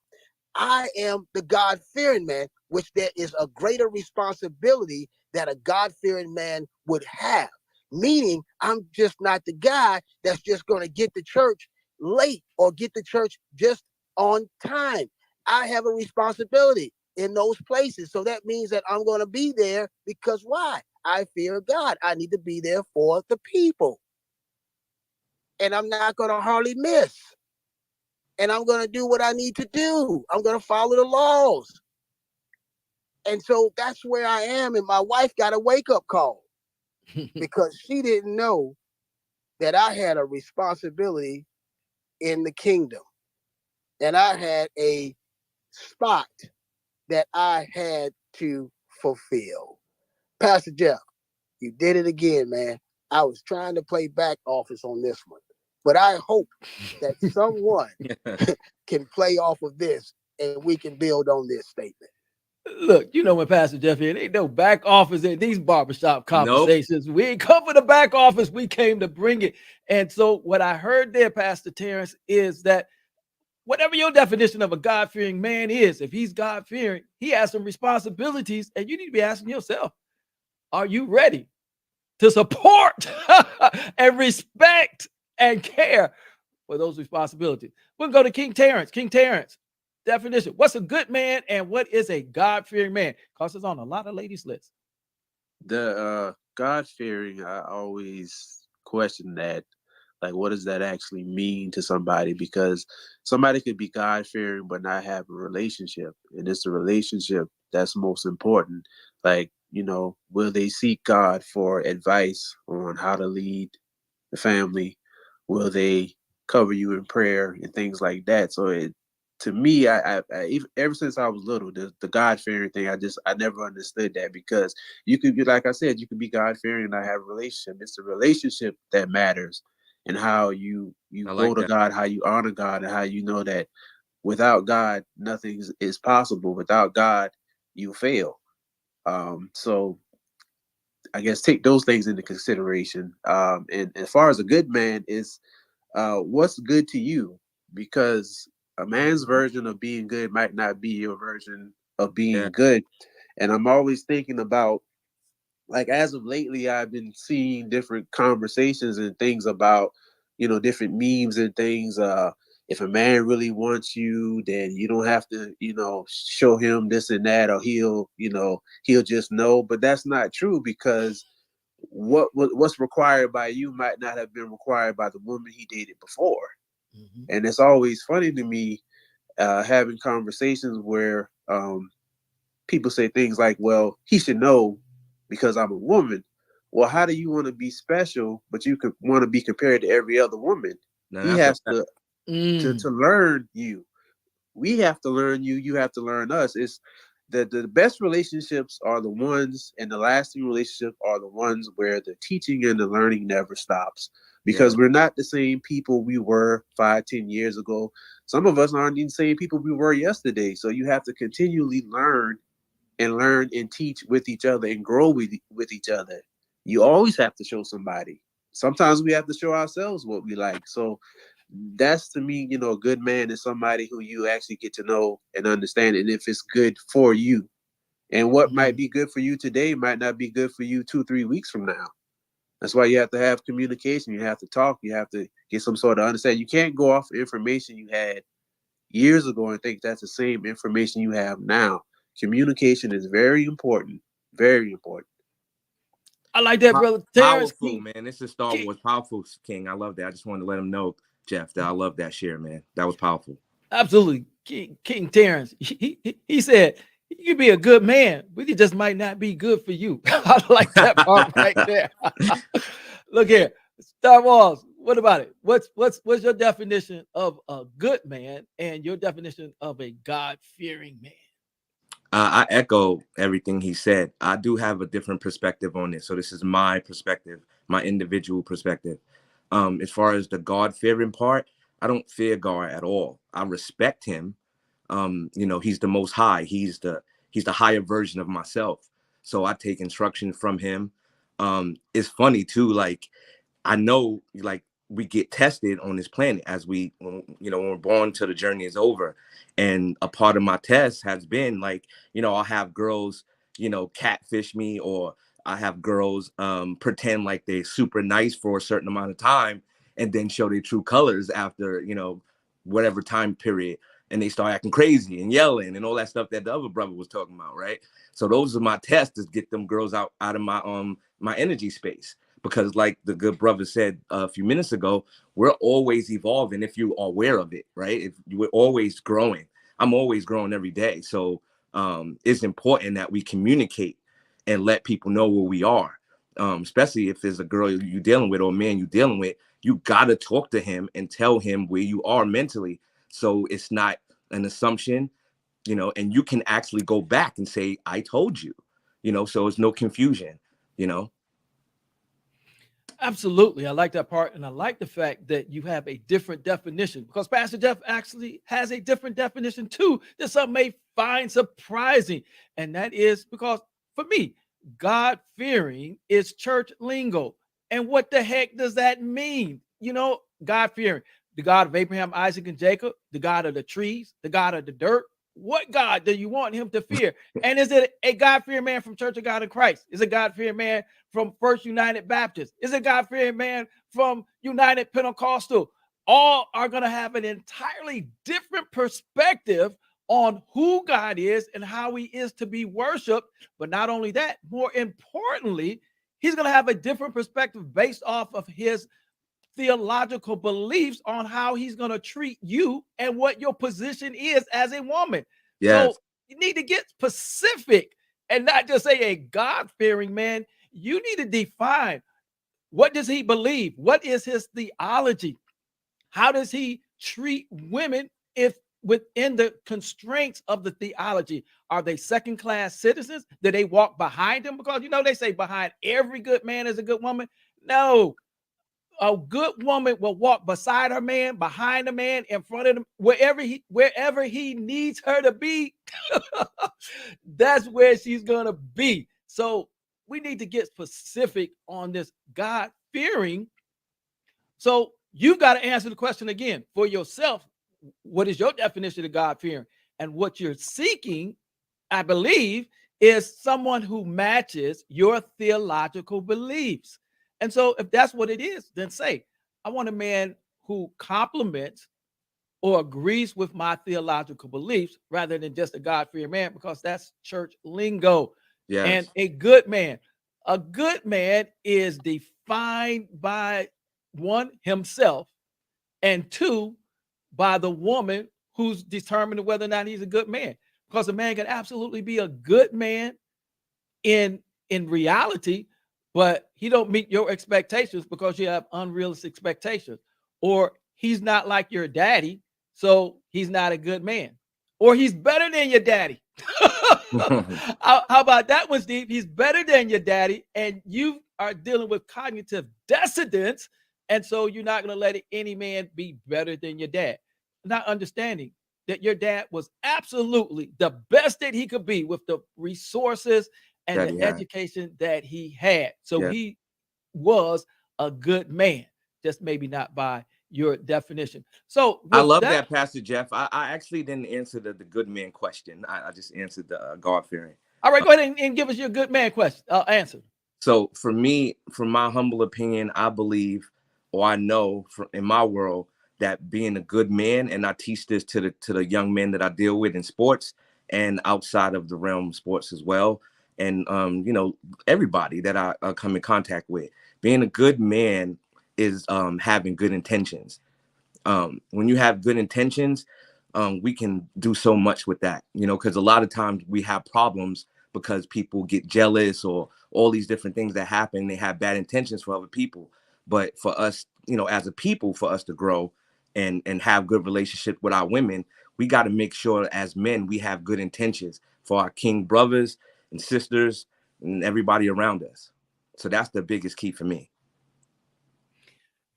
I am the God-fearing man, which there is a greater responsibility that a God-fearing man would have. Meaning, I'm just not the guy that's just going to get to church late or get to church just on time. I have a responsibility in those places. So that means that I'm going to be there because why? I fear God. I need to be there for the people. And I'm not going to hardly miss. And I'm going to do what I need to do. I'm going to follow the laws. And so that's where I am. And my wife got a wake-up call because she didn't know that I had a responsibility in the kingdom. And I had a spot that I had to fulfill. Pastor Jeff, you did it again, man. I was trying to play back office on this one. But I hope that someone can play off of this and we can build on this statement. Look, you know when Pastor Jeff here, ain't no back office in these barbershop Nope. conversations. We ain't come for the back office. We came to bring it. And so what I heard there, Pastor Terrence, is that whatever your definition of a God-fearing man is, if he's God-fearing, he has some responsibilities, and you need to be asking yourself, are you ready to support and respect and care for those responsibilities? We'll go to King Terrence. King Terrence, definition. What's a good man and what is a God-fearing man? Because it's on a lot of ladies' lists. The God-fearing, I always question that. Like, what does that actually mean to somebody? Because somebody could be God-fearing but not have a relationship. And it's the relationship that's most important. Like, will they seek God for advice on how to lead the family? Will they cover you in prayer and things like that? So to me, ever since I was little, the God fearing thing, I never understood that, because you could be, like I said, you could be God fearing and not have a relationship. It's the relationship that matters, and how you go to God, how you honor God, and how you know that without God, nothing is possible. Without God, you fail. So I guess take those things into consideration. And as far as a good man is, what's good to you? Because a man's version of being good might not be your version of being good. And I'm always thinking about, like, as of lately, I've been seeing different conversations and things about, different memes and things. If a man really wants you, then you don't have to, show him this and that, or he'll just know. But that's not true, because what's required by you might not have been required by the woman he dated before. Mhm. And it's always funny to me having conversations where people say things like, well, he should know because I'm a woman. Well, how do you want to be special, but you could want to be compared to every other woman? Now He that's a has fact. to learn you. We have to learn you. You have to learn us. It's the best relationships are the ones, and the lasting relationships are the ones where the teaching and the learning never stops. Yeah. Because we're not the same people we were 5, 10 years ago. Some of us aren't the same people we were yesterday. So you have to continually learn and teach with each other and grow with each other. You always have to show somebody. Sometimes we have to show ourselves what we like. So that's to me, a good man is somebody who you actually get to know and understand, and if it's good for you. And what might Mhm. be good for you today might not be good for you 2, 3 weeks from now. That's why you have to have communication. You have to talk. You have to get some sort of understanding. You can't go off information you had years ago and think that's the same information you have now. Communication is very important. Very important. I like that, brother Terrence. Powerful, man. This is Star King, Wars. Powerful, King. I love that. I just wanted to let him know, Jeff, that I love that share, man. That was powerful. absolutely, King Terrence. He said you can be a good man, but it just might not be good for you. I like that part right there. Look here, Star Wars. What about it? What's your definition of a good man and your definition of a God fearing man? I echo everything he said. I do have a different perspective on this. So this is my perspective, my individual perspective. As far as the God fearing part, I don't fear God at all. I respect him. He's the most high. He's the higher version of myself. So I take instruction from him. It's funny too, like I know like we get tested on this planet as when we're born till the journey is over. And a part of my test has been like, I'll have girls, catfish me, or I have girls pretend like they're super nice for a certain amount of time and then show their true colors after, whatever time period. And they start acting crazy and yelling and all that stuff that the other brother was talking about, right? So those are my tests to get them girls out of my energy space, because like the good brother said a few minutes ago, we're always evolving if you are aware of it, right? If we're always growing. I'm always growing every day. So it's important that we communicate and let people know where we are. Especially if there's a girl you're dealing with or a man you're dealing with, you got to talk to him and tell him where you are mentally. So it's not an assumption, and you can actually go back and say, I told you, so it's no confusion, you know. Absolutely. I like that part. And I like the fact that you have a different definition because Pastor Jeff actually has a different definition too that some may find surprising. And that is because for me, God fearing is church lingo. And what the heck does that mean? God fearing, the God of Abraham, Isaac, and Jacob, the God of the trees, the God of the dirt. What God do you want him to fear? And is it a God fearing man from Church of God in Christ? Is it God fearing man from First United Baptist? Is it God fearing man from United Pentecostal? All are going to have an entirely different perspective on who God is and how he is to be worshiped. But not only that, more importantly, he's going to have a different perspective based off of his theological beliefs on how he's going to treat you and what your position is as a woman. So Yes. you need to get specific and not just say a God-fearing man. You need to define, what does he believe? What is his theology? How does he treat women if within the constraints of the theology? Are they second-class citizens? Do they walk behind him? Because they say behind every good man is a good woman. No, a good woman will walk beside her man, behind the man, in front of him, wherever he needs her to be. That's where she's gonna be. So we need to get specific on this God fearing. So you've got to answer the question again for yourself. What is your definition of God fearing? And what you're seeking, I believe, is someone who matches your theological beliefs. And so, if that's what it is, then say, I want a man who complements or agrees with my theological beliefs rather than just a God fearing man, because that's church lingo. And Yes. a good man, A good man is defined by one, himself, and two, by the woman who's determining whether or not he's a good man. Because a man can absolutely be a good man in reality, but he don't meet your expectations because you have unrealistic expectations, or he's not like your daddy, so he's not a good man, or he's better than your daddy. How about that one, Steve? He's better than your daddy, and you are dealing with cognitive dissonance, and so you're not going to let any man be better than your dad, not understanding that your dad was absolutely the best that he could be with the resources and That the he had. education that he had. So Yeah. he was a good man, just maybe not by your definition. So I with love that, that, Pastor Jeff. I actually didn't answer the good man question. I just answered the God fearing. all right, go ahead and give us your good man question answer. So for me, from my humble opinion, I believe, or I know in my world, that being a good man, and I teach this to the young men that I deal with in sports and outside of the realm of sports as well, and everybody that I come in contact with, being a good man is having good intentions. When you have good intentions, we can do so much with that, because a lot of times we have problems because people get jealous or all these different things that happen. They have bad intentions for other people. But for us, as a people, for us to grow and have good relationship with our women, we got to make sure as men, we have good intentions for our king brothers and sisters and everybody around us. So that's the biggest key for me.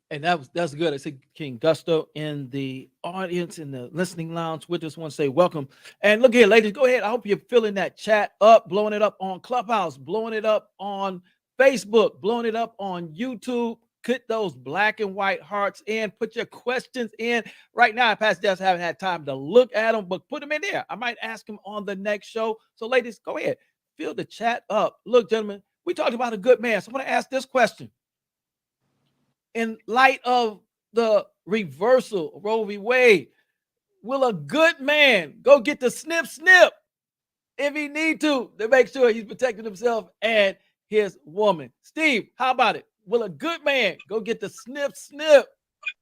And that's good. I see King Gusto in the audience, in the listening lounge with us. Want to say welcome. And look here, ladies, go ahead. I hope you're filling that chat up, blowing it up on Clubhouse, blowing it up on Facebook, blowing it up on YouTube. Put those black and white hearts in. Put your questions in right now. Pastor Jeff haven't had time to look at them, but put them in there. I might ask them on the next show. So, ladies, go ahead, fill the chat up. Look, gentlemen, we talked about a good man. So, I want to ask this question. In light of the reversal of Roe v. Wade, will a good man go get the snip if he need to make sure he's protecting himself and his woman? Steve, how about it? Will a good man go get the snip?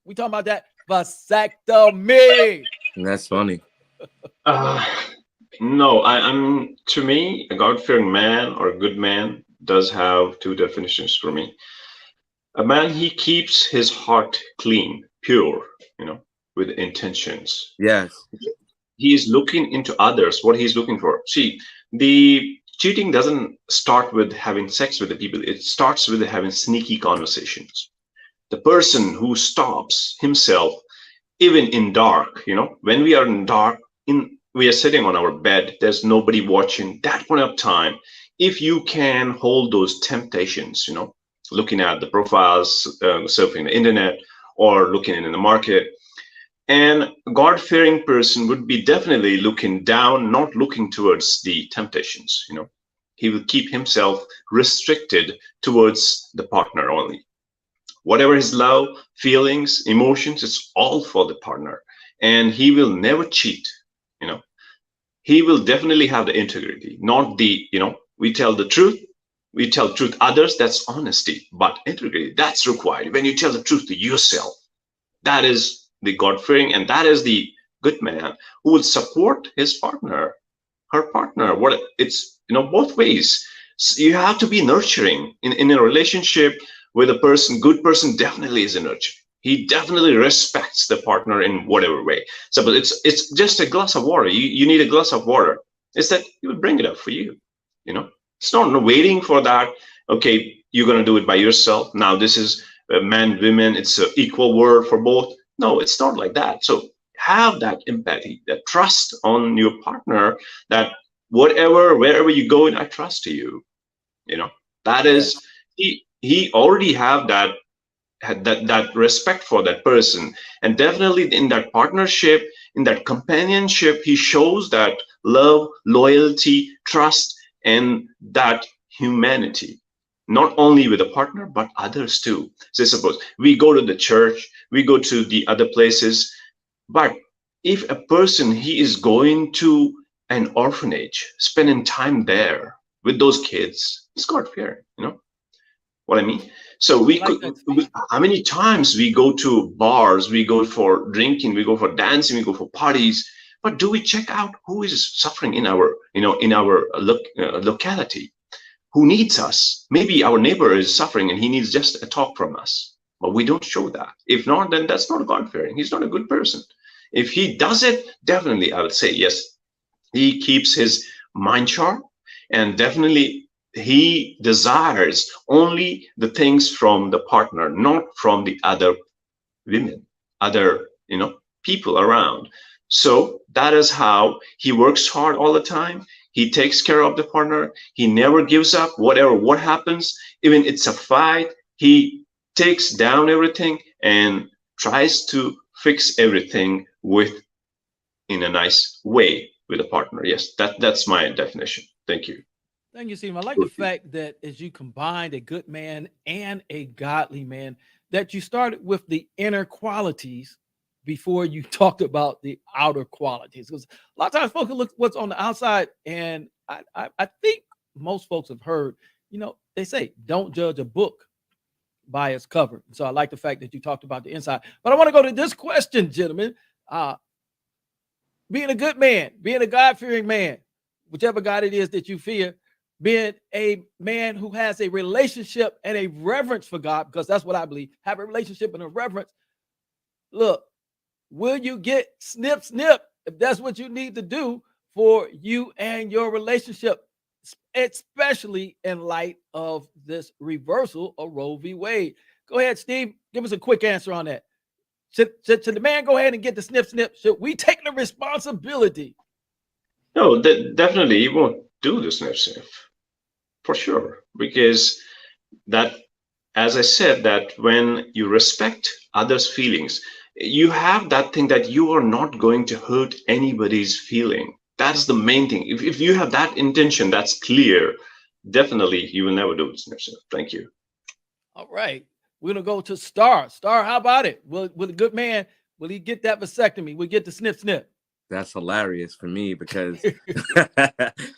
We talking about that vasectomy. And that's funny. No, I'm to me, a God-fearing man or a good man does have two definitions for me. A man, he keeps his heart clean, pure, with intentions. Yes. He is looking into others, what he's looking for. See, the cheating doesn't start with having sex with the people. It starts with having sneaky conversations. The person who stops himself, even in dark, when we are in dark, we are sitting on our bed, there's nobody watching, that point of time, if you can hold those temptations, looking at the profiles, surfing the internet, or looking in the market, and God-fearing person would be definitely looking down, not looking towards the temptations. He will keep himself restricted towards the partner only. Whatever his love, feelings, emotions, it's all for the partner, and he will never cheat. He will definitely have the integrity, not the we tell the truth. We tell truth others, that's honesty, but integrity, that's required. When you tell the truth to yourself, that is the God-fearing, and that is the good man who will support his partner, her partner. What it's both ways. So you have to be nurturing in a relationship with a person. Good person definitely is a nurturer. He definitely respects the partner in whatever way. So, but it's just a glass of water. You need a glass of water. It's that he would bring it up for you. It's not waiting for that. Okay, you're gonna do it by yourself. Now this is man, women. It's an equal word for both. No, it's not like that. So have that empathy, that trust on your partner. That wherever you go, I trust you. That is he already have that respect for that person, and definitely in that partnership, in that companionship, he shows that love, loyalty, trust, and that humanity, not only with a partner but others too. So suppose we go to the church, we go to the other places, but if a person, he is going to an orphanage, spending time there with those kids, it's God fearing. You know what I mean? So I like that, Steve. how many times we go to bars, we go for drinking, we go for dancing, we go for parties, but do we check out who is suffering in our, in our locality? Who needs us? Maybe our neighbor is suffering and he needs just a talk from us, but we don't show that. If not, then that's not God fearing. He's not a good person. If he does it, definitely I would say yes. He keeps his mind sharp, and definitely he desires only the things from the partner, not from the other women, other, people around. So that is how he works hard all the time. He takes care of the partner. He never gives up, whatever what happens. Even it's a fight, he takes down everything and tries to fix everything with in a nice way with a partner. Yes, that's my definition. Thank you. Thank you, Steve. I like the fact that as you combined a good man and a godly man, that you started with the inner qualities before you talked about the outer qualities. Because a lot of times folks look what's on the outside, and I think most folks have heard, they say don't judge a book by its cover. So I like the fact that you talked about the inside. But I want to go to this question, gentlemen. Being a good man, being a God-fearing man, whichever God it is that you fear, being a man who has a relationship and a reverence for God, because that's what I believe, have a relationship and a reverence. Look, will you get snip, snip if that's what you need to do for you and your relationship, especially in light of this reversal of Roe v. Wade? Go ahead, Steve. Give us a quick answer on that. Should the man go ahead and get the snip, snip? Should we take the responsibility? No, definitely he won't do the snip snip for sure, because that, as I said, that when you respect others' feelings, you have that thing that you are not going to hurt anybody's feeling. That's the main thing. If you have that intention, that's clear, definitely you will never do it. Thank you. All right. We're going to go to Star. Star, how about it? Will a good man, will he get that vasectomy? Will he get the snip, snip? That's hilarious for me because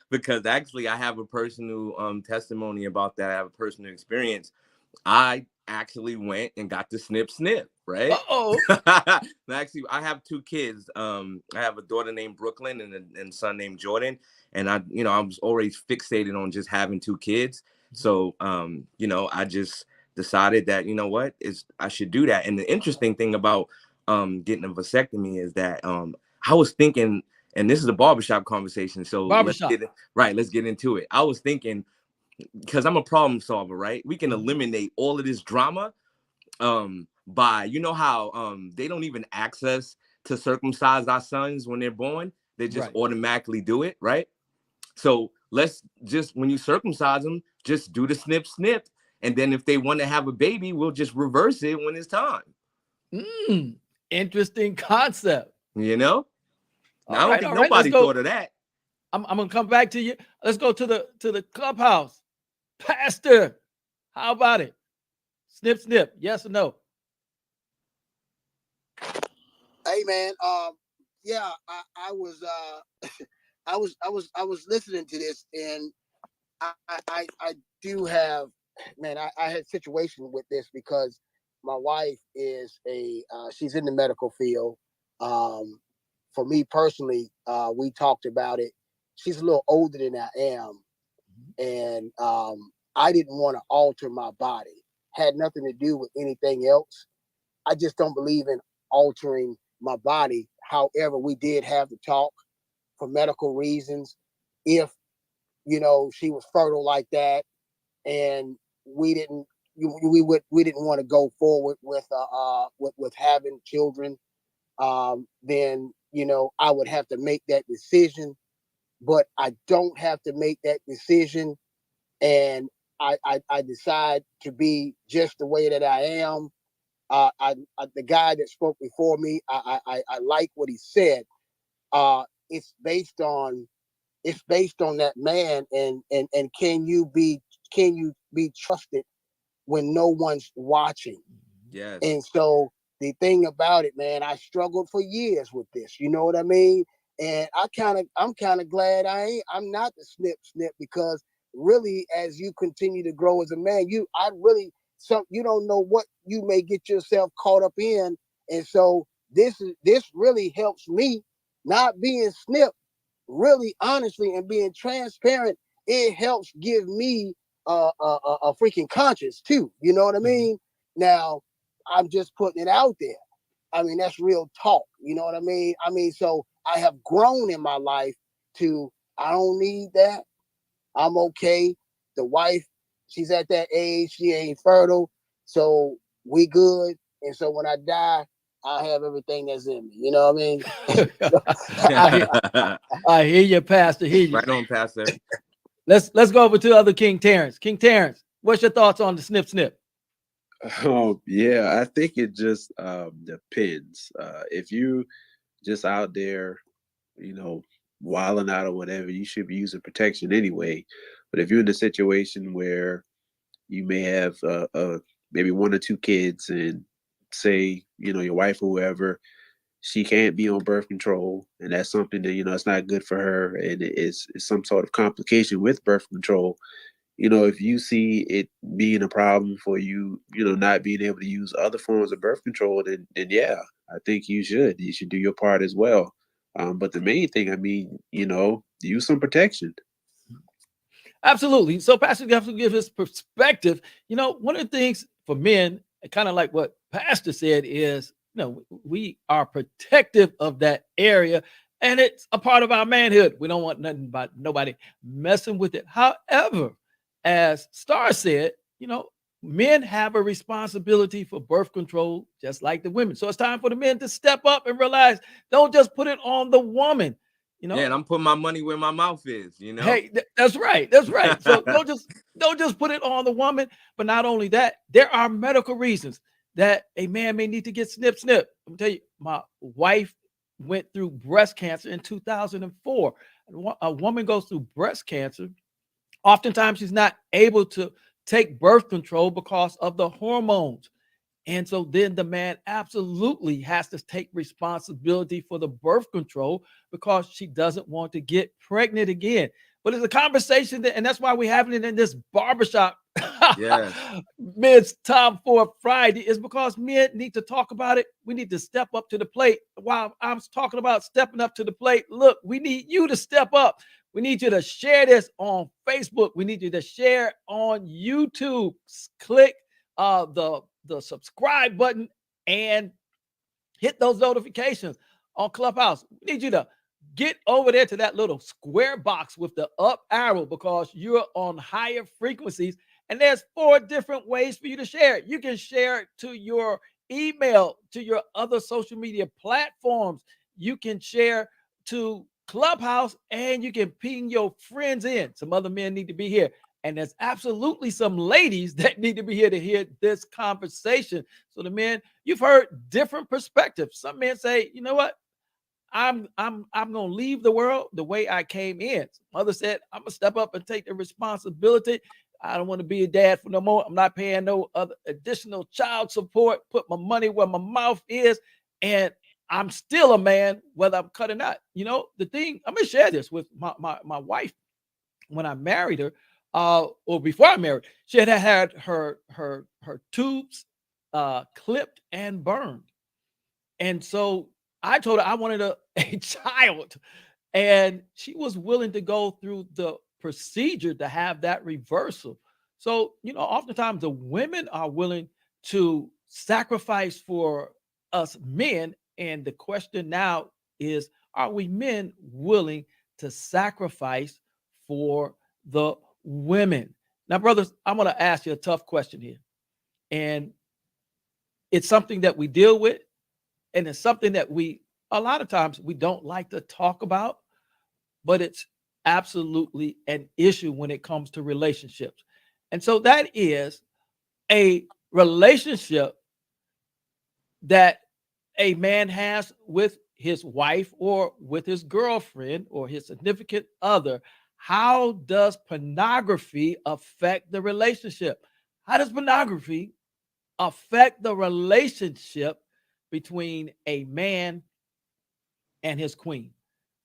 because actually I have a personal testimony about that. I have a personal experience. I actually went and got the snip snip, right? Uh-oh. Actually, I have two kids. I have a daughter named Brooklyn and a son named Jordan. And I was always fixated on just having two kids. So I just decided that, what, I should do that. And the interesting thing about getting a vasectomy is that I was thinking, and this is a barbershop conversation, so let's get into it. I was thinking, because I'm a problem solver, right? We can eliminate all of this drama by, how they don't even ask us to circumcise our sons when they're born. They just automatically do it, right? So let's just, when you circumcise them, just do the snip snip. And then if they want to have a baby, we'll just reverse it when it's time. Interesting concept. Now, I don't think nobody thought of that. I'm gonna come back to you. Let's go to the clubhouse. Pastor, how about it? Snip, snip, yes or no? Hey man, yeah, I was I was listening to this, and I do have, man, I had a situation with this because my wife is she's in the medical field. For me personally, we talked about it. She's a little older than I am, and I didn't want to alter my body. Had nothing to do with anything else. I just don't believe in altering my body. However, we did have the talk for medical reasons. If she was fertile like that, and we didn't want to go forward with having children, then I would have to make that decision. But I don't have to make that decision, and I decide to be just the way that I am. The guy that spoke before me, I like what he said. It's based on that man, and can you be trusted when no one's watching? Yes. And so the thing about it, man, I struggled for years with this. You know what I mean? And I'm kind of glad I'm not the snip snip, because really, as you continue to grow as a man, you don't know what you may get yourself caught up in. And so this really helps me not being snipped, really honestly, and being transparent. It helps give me a freaking conscience too. You know what I mean? Now, I'm just putting it out there. I mean, that's real talk. You know what I mean? So I have grown in my life to, I don't need that. I'm okay. The wife, she's at that age, she ain't fertile. So we good. And so when I die, I have everything that's in me. You know what I mean? I hear, I hear you, Pastor. Hear you. Right on, Pastor. Let's go over to other King Terrence. King Terrence, what's your thoughts on the snip snip? Yeah, I think it just depends. If you just out there, you know, wilding out or whatever, you should be using protection anyway. But if you're in a situation where you may have maybe one or two kids, and say, you know, your wife or whoever, she can't be on birth control, and that's something that, you know, it's not good for her, and it's some sort of complication with birth control. You know, if you see it being a problem for you, you know, not being able to use other forms of birth control, then yeah, I think you should do your part as well. But the main thing, I mean, you know, use some protection. Absolutely. So Pastor has to give his perspective. You know, one of the things for men, kind of like what Pastor said, is, you know, we are protective of that area, and it's a part of our manhood. We don't want nothing about nobody messing with it. However, as Star said, you know, men have a responsibility for birth control just like the women. So it's time for the men to step up and realize, don't just put it on the woman. You know, Yeah, and I'm putting my money where my mouth is, you know? hey, that's right. That's right. So don't just put it on the woman. But not only that, there are medical reasons that a man may need to get snip. I'm gonna tell you, my wife went through breast cancer in 2004. A woman goes through breast cancer. Oftentimes, she's not able to take birth control because of the hormones. And so then the man absolutely has to take responsibility for the birth control because she doesn't want to get pregnant again. But it's a conversation and that's why we're having it in this barbershop. Yes. Men's Time for Friday is because men need to talk about it. We need to step up to the plate. While I'm talking about stepping up to the plate, look, we need you to step up. We need you to share this on Facebook. We need you to share on YouTube. Click the subscribe button and hit those notifications on Clubhouse. We need you to get over there to that little square box with the up arrow because you're on higher frequencies. And there's 4 different ways for you to share it. You can share it to your email, to your other social media platforms. You can share to Clubhouse, and you can ping your friends in. Some other men need to be here. And there's absolutely some ladies that need to be here to hear this conversation. So the men, you've heard different perspectives. Some men say, you know what? I'm gonna leave the world the way I came in. Others said, I'm gonna step up and take the responsibility. I don't want to be a dad for no more. I'm not paying no other additional child support. Put my money where my mouth is, and I'm still a man, whether I'm cutting out. You know, the thing, I'm gonna share this with my wife. When I married her, or before I married, she had her tubes clipped and burned. And so I told her I wanted a child, and she was willing to go through the procedure to have that reversal. So, you know, oftentimes the women are willing to sacrifice for us men. And the question now is, are we men willing to sacrifice for the women? Now, brothers, I'm going to ask you a tough question here. And it's something that we deal with, and it's something that a lot of times we don't like to talk about, but it's absolutely an issue when it comes to relationships. And so that is a relationship that a man has with his wife or with his girlfriend or his significant other. How does pornography affect the relationship? How does pornography affect the relationship between a man and his queen?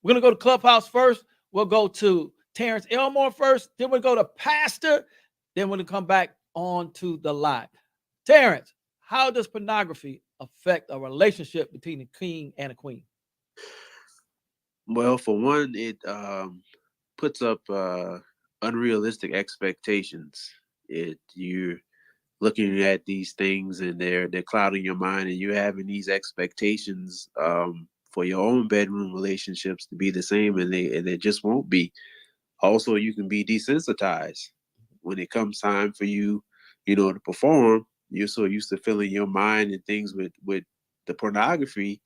We're going to go to Clubhouse first. We'll go to Terrence Elmore first, then we'll go to Pastor, then we'll come back on to the live. Terrence, how does pornography affect a relationship between a king and a queen? Well, for one, it puts up unrealistic expectations. You're looking at these things and they're clouding your mind, and you're having these expectations for your own bedroom relationships to be the same, and they just won't be. Also, you can be desensitized when it comes time for you, to perform. You're so used to filling your mind and things with the pornography,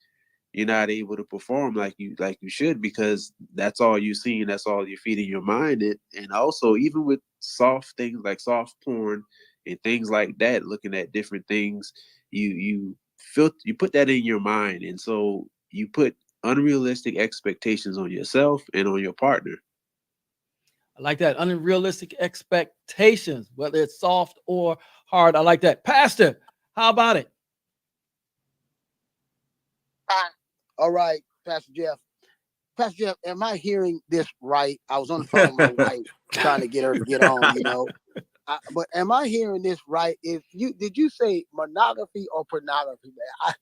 you're not able to perform like you should, because that's all you're seeing, that's all you're feeding your mind it. And also, even with soft things like soft porn and things like that, looking at different things, you put that in your mind, and so you put unrealistic expectations on yourself and on your partner. I like that. Unrealistic expectations, whether it's soft or hard. I like that. Pastor, how about it? All right, Pastor Jeff. Pastor Jeff, am I hearing this right? I was on the phone with my wife trying to get her to get on, but am I hearing this right? Did you say monogamy or pornography, man?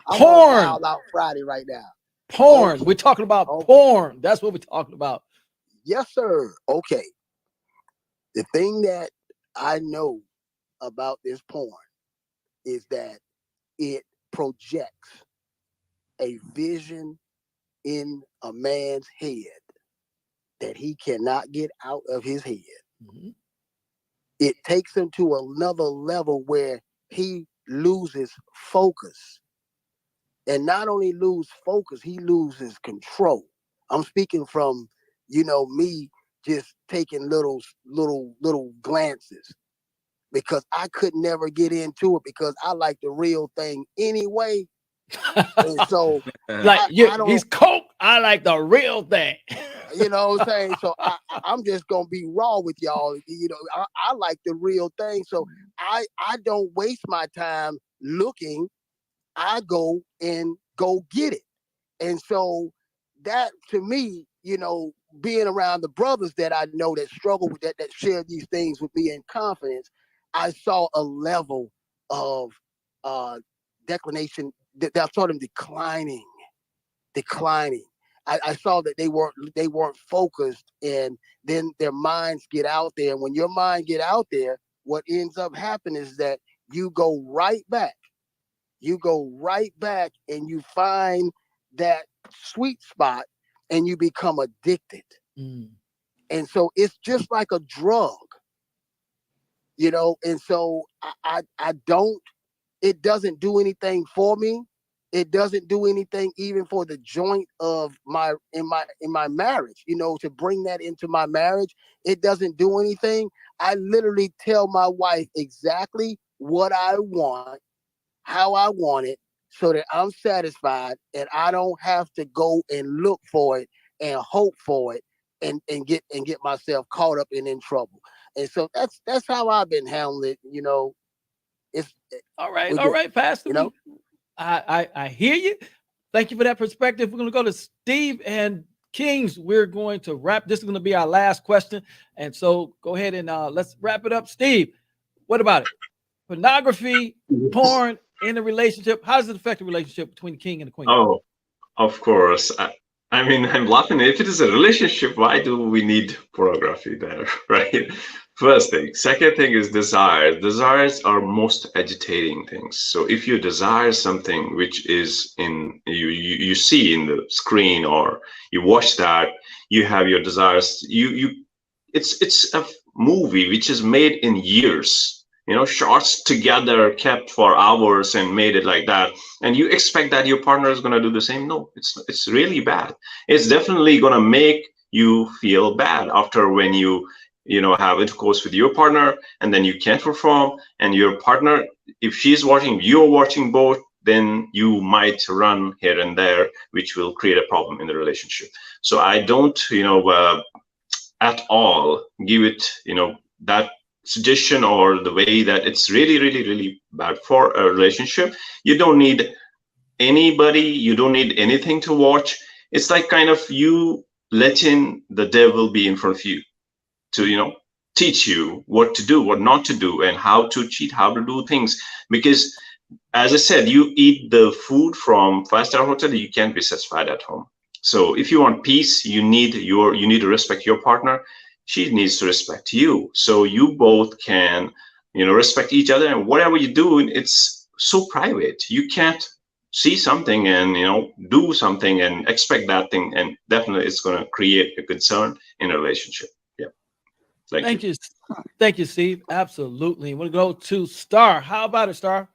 I'm Porn. on Wild Out Friday right now. Porn. Okay. We're talking about porn. That's what we're talking about. Yes, sir. Okay. The thing that I know about this porn is that it projects a vision in a man's head that he cannot get out of his head. Mm-hmm. It takes him to another level where he loses focus. And not only lose focus, he loses control. I'm speaking from, me just taking little glances, because I could never get into it because I like the real thing anyway. And so he's coke. I like the real thing. You know what I'm saying? So I'm just gonna be raw with y'all. I like the real thing. So I don't waste my time looking. I go get it. And so that, to me, being around the brothers that I know that struggle with that share these things with me in confidence, I saw a level of declination. That I saw them declining. I saw that they weren't focused, and then their minds get out there. And when your mind get out there, what ends up happening is that you go right back. You go right back and you find that sweet spot and you become addicted. Mm. And so it's just like a drug, and so I don't, it doesn't do anything for me. It doesn't do anything even for the joint of my marriage, to bring that into my marriage. It doesn't do anything. I literally tell my wife exactly what I want, how I want it, so that I'm satisfied and I don't have to go and look for it and hope for it and get myself caught up and in trouble. And so that's how I've been handling it. It's all right, Pastor. I hear you. Thank you for that perspective. We're going to go to Steve and Kings. We're going to wrap. This is going to be our last question. And so go ahead and let's wrap it up. Steve, what about it? Pornography, porn in a relationship. How does it affect the relationship between the king and the queen? Oh, of course. I mean, I'm laughing. If it is a relationship, why do we need pornography there, right? First thing. Second thing is desire. Desires are most agitating things. So if you desire something which is in you see in the screen, or you watch that, you have your desires. It's a movie which is made in years. Shots together, kept for hours and made it like that. And you expect that your partner is going to do the same? No, it's really bad. It's definitely going to make you feel bad after when you have intercourse with your partner and then you can't perform, and your partner, if she's watching, you're watching both, then you might run here and there, which will create a problem in the relationship. So I don't, at all give it, that suggestion or the way that it's really, really, really bad for a relationship. You don't need anybody. You don't need anything to watch. It's like kind of you letting the devil be in front of you to, teach you what to do, what not to do, and how to cheat, how to do things. Because as I said, you eat the food from five-star hotel, you can't be satisfied at home. So if you want peace, you need to respect your partner. She needs to respect you. So you both can, respect each other. And whatever you do, it's so private. You can't see something and do something and expect that thing. And definitely it's going to create a concern in a relationship. Yeah. Thank you. Thank you. Thank you, Steve. Absolutely. We'll go to Star. How about it, Star?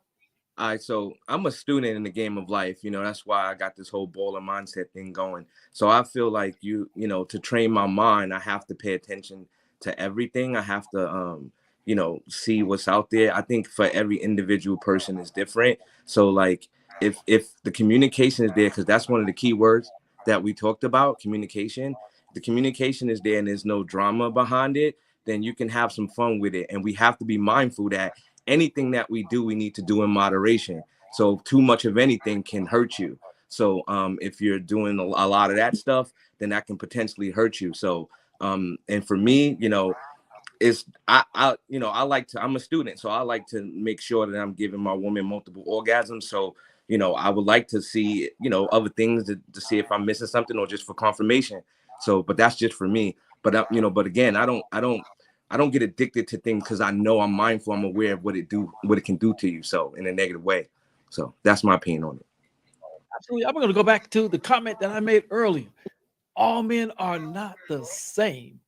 All right, so I'm a student in the game of life. That's why I got this whole baller mindset thing going. So I feel like to train my mind, I have to pay attention to everything. I have to, see what's out there. I think for every individual person is different. So like, if the communication is there, because that's one of the key words that we talked about, communication. The communication is there, and there's no drama behind it. Then you can have some fun with it, and we have to be mindful that anything that we do, we need to do in moderation. So too much of anything can hurt you. So if you're doing a lot of that stuff, then that can potentially hurt you. So and for me, it's I like to, I'm a student, so I like to make sure that I'm giving my woman multiple orgasms. So I would like to see other things to see if I'm missing something, or just for confirmation. So but that's just for me. But but again, I don't get addicted to things, because I know I'm mindful, I'm aware of what it can do to you, so in a negative way. So that's my opinion on it. Absolutely. I'm going to go back to the comment that I made earlier. All men are not the same.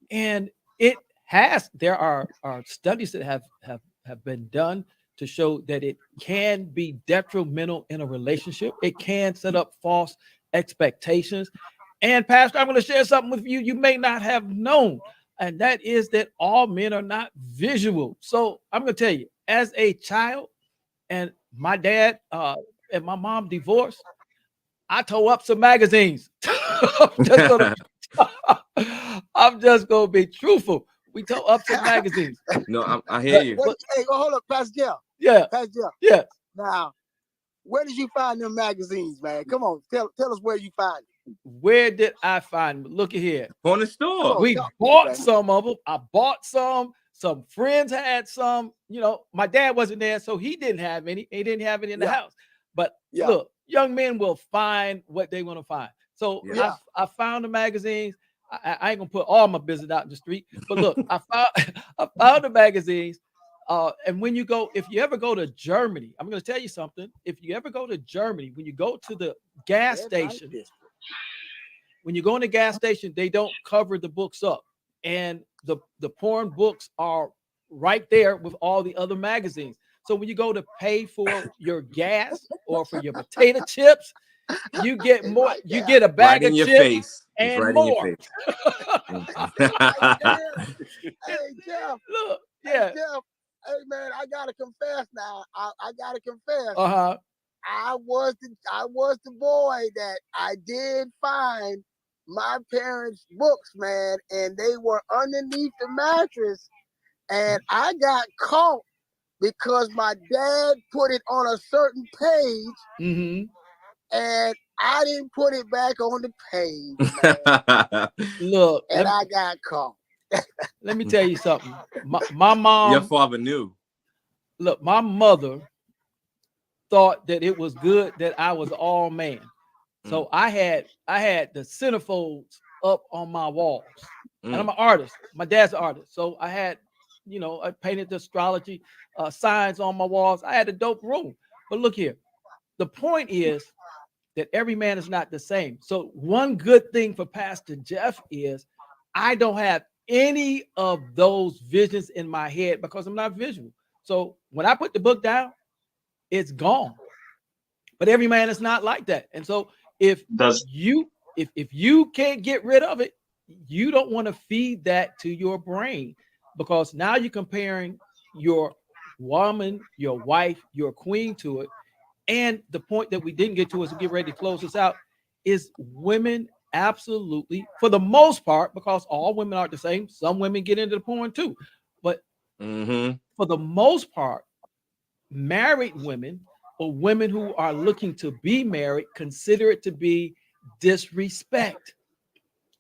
And there are studies that have been done to show that it can be detrimental in a relationship. It can set up false expectations. And Pastor, I'm going to share something with you may not have known, and that is that all men are not visual. So I'm going to tell you, as a child, and my dad and my mom divorced, I tore up some magazines. I'm just gonna be truthful. We tore up some magazines. No, I hear you. Hey, hold up, Pastor Jeff. Yeah. Pastor Jeff. Yeah. Now, where did you find them magazines, man? Come on, tell us where you find it. Where did I find them? Look at here. On the store. We bought some of them. I bought some. Some friends had some. My dad wasn't there, so he didn't have any. He didn't have any in the house. But look, young men will find what they want to find. So I found the magazines. I ain't gonna put all my business out in the street, but look, I found the magazines. And if you ever go to Germany, I'm gonna tell you something. If you ever go to Germany, when you go to the gas station, when you go in the gas station, they don't cover the books up, and the porn books are right there with all the other magazines. So when you go to pay for your gas or for your potato chips, you get more. You get a bag of chips face. And right more. In your face. Hey, Jeff. Look, Hey, Jeff. Hey, man, I gotta confess now. I gotta confess. I was the boy that I did find my parents' books, man, and they were underneath the mattress, and I got caught because my dad put it on a certain page, and I didn't put it back on the page. Look, and I got caught. Let me tell you something. My mom. Your father knew. Look, my mother thought that it was good that I was all man. So I had the centerfolds up on my walls. And I'm an artist. My dad's an artist. So I had, I painted the astrology signs on my walls. I had a dope room. But look here. The point is that every man is not the same. So one good thing for Pastor Jeff is I don't have any of those visions in my head because I'm not visual. So when I put the book down, it's gone. But every man is not like that. And so if you can't get rid of it, you don't want to feed that to your brain, because now you're comparing your woman, your wife, your queen to it. And the point that we didn't get to as we get ready to close this out is women absolutely, for the most part, because all women aren't the same. Some women get into the porn too. But for the most part, married women or women who are looking to be married consider it to be disrespect.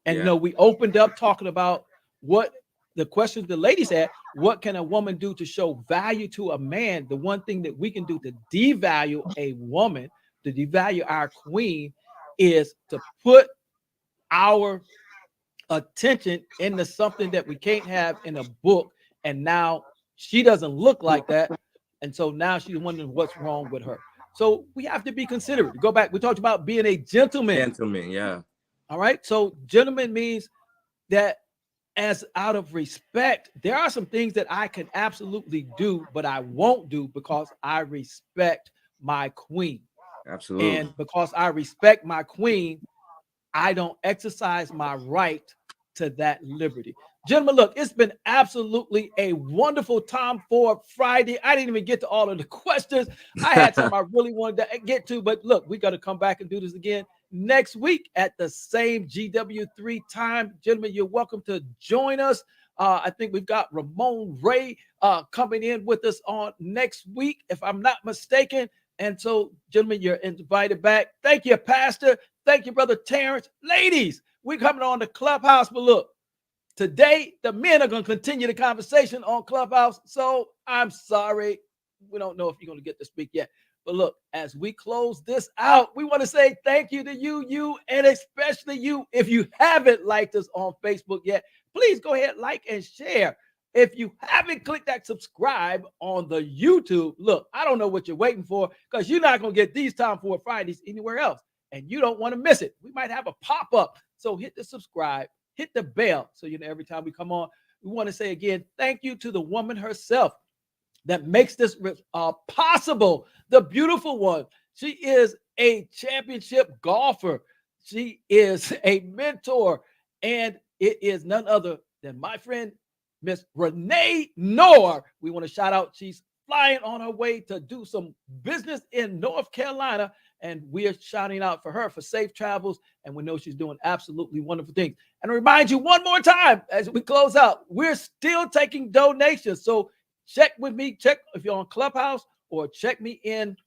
And Yeah. we opened up talking about what the questions the ladies had. What can a woman do to show value to a man? The one thing that we can do to devalue a woman, to devalue our queen, is to put our attention into something that we can't have in a book. And now she doesn't look like that. And so now she's wondering what's wrong with her. So we have to be considerate. Go back. We talked about being a gentleman. Gentleman, yeah. All right. So gentleman means that as out of respect, there are some things that I can absolutely do, but I won't do because I respect my queen. Absolutely. And because I respect my queen, I don't exercise my right to that liberty. Gentlemen, look, it's been absolutely a wonderful time for Friday. I didn't even get to all of the questions. I had some I really wanted to get to, but look, we got to come back and do this again next week at the same GW3 time. Gentlemen, you're welcome to join us. I think we've got Ramon Ray coming in with us on next week, if I'm not mistaken. And so, gentlemen, you're invited back. Thank you, Pastor. Thank you, Brother Terrence. Ladies, we're coming on the Clubhouse, but look, today the men are going to continue the conversation on Clubhouse. So I'm sorry. We don't know if you're going to get to speak yet. But look, as we close this out, we want to say thank you to you, and especially you. If you haven't liked us on Facebook yet, please go ahead, like and share. If you haven't clicked that subscribe on the YouTube, look, I don't know what you're waiting for, because you're not going to get these Time for Fridays anywhere else, and you don't want to miss it. We might have a pop-up. So hit the subscribe, hit the bell, so you know every time we come on. We want to say again, thank you to the woman herself that makes this possible, the beautiful one. She is a championship golfer. She is a mentor, and it is none other than my friend, Miss Renee Noor. We want to shout out. She's flying on her way to do some business in North Carolina, and we are shouting out for her for safe travels, and we know she's doing absolutely wonderful things. And I remind you one more time as we close out, we're still taking donations. So check with me, check if you're on Clubhouse, or check me in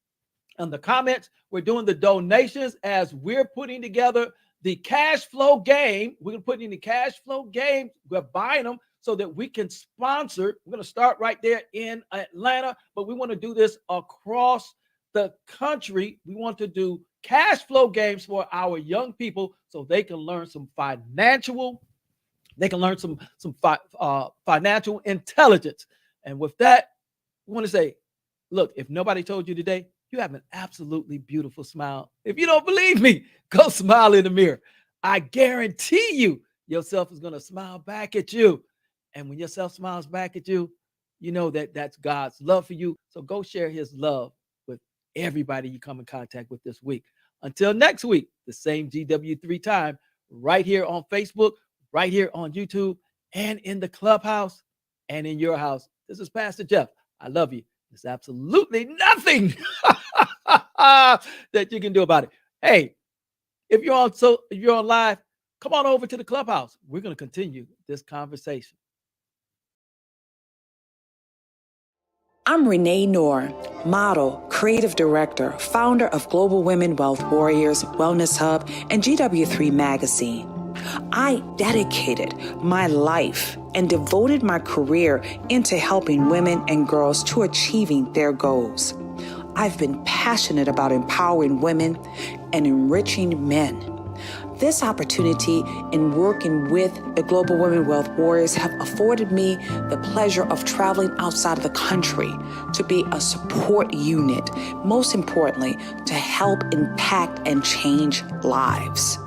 the comments. We're doing the donations as we're putting together the cash flow game. We're going to put in the cash flow game. We're buying them so that we can sponsor. We're going to start right there in Atlanta, but we want to do this across the country. We want to do cash flow games for our young people so they can learn some financial financial intelligence. And with that, we want to say, look, if nobody told you today, you have an absolutely beautiful smile. If you don't believe me, go smile in the mirror. I guarantee you, yourself is going to smile back at you. And when yourself smiles back at you, you know that that's God's love for you. So go share his love with everybody you come in contact with this week. Until next week, the same GW3 time, right here on Facebook, right here on YouTube, and in the Clubhouse, and in your house. This is Pastor Jeff. I love you. There's absolutely nothing that you can do about it. Hey, if you're on live, come on over to the Clubhouse. We're going to continue this conversation. I'm Renee Noor, model, creative director, founder of Global Women Wealth Warriors, Wellness Hub, and GW3 Magazine. I dedicated my life and devoted my career into helping women and girls to achieving their goals. I've been passionate about empowering women and enriching men. This opportunity in working with the Global Women Wealth Warriors have afforded me the pleasure of traveling outside of the country to be a support unit, most importantly, to help impact and change lives.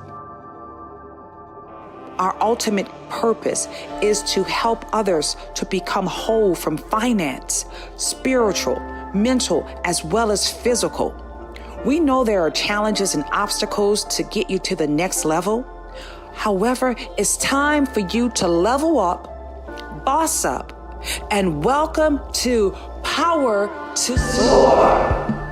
Our ultimate purpose is to help others to become whole from finance, spiritual, mental, as well as physical. We know there are challenges and obstacles to get you to the next level. However, it's time for you to level up, boss up, and welcome to Power to Soar.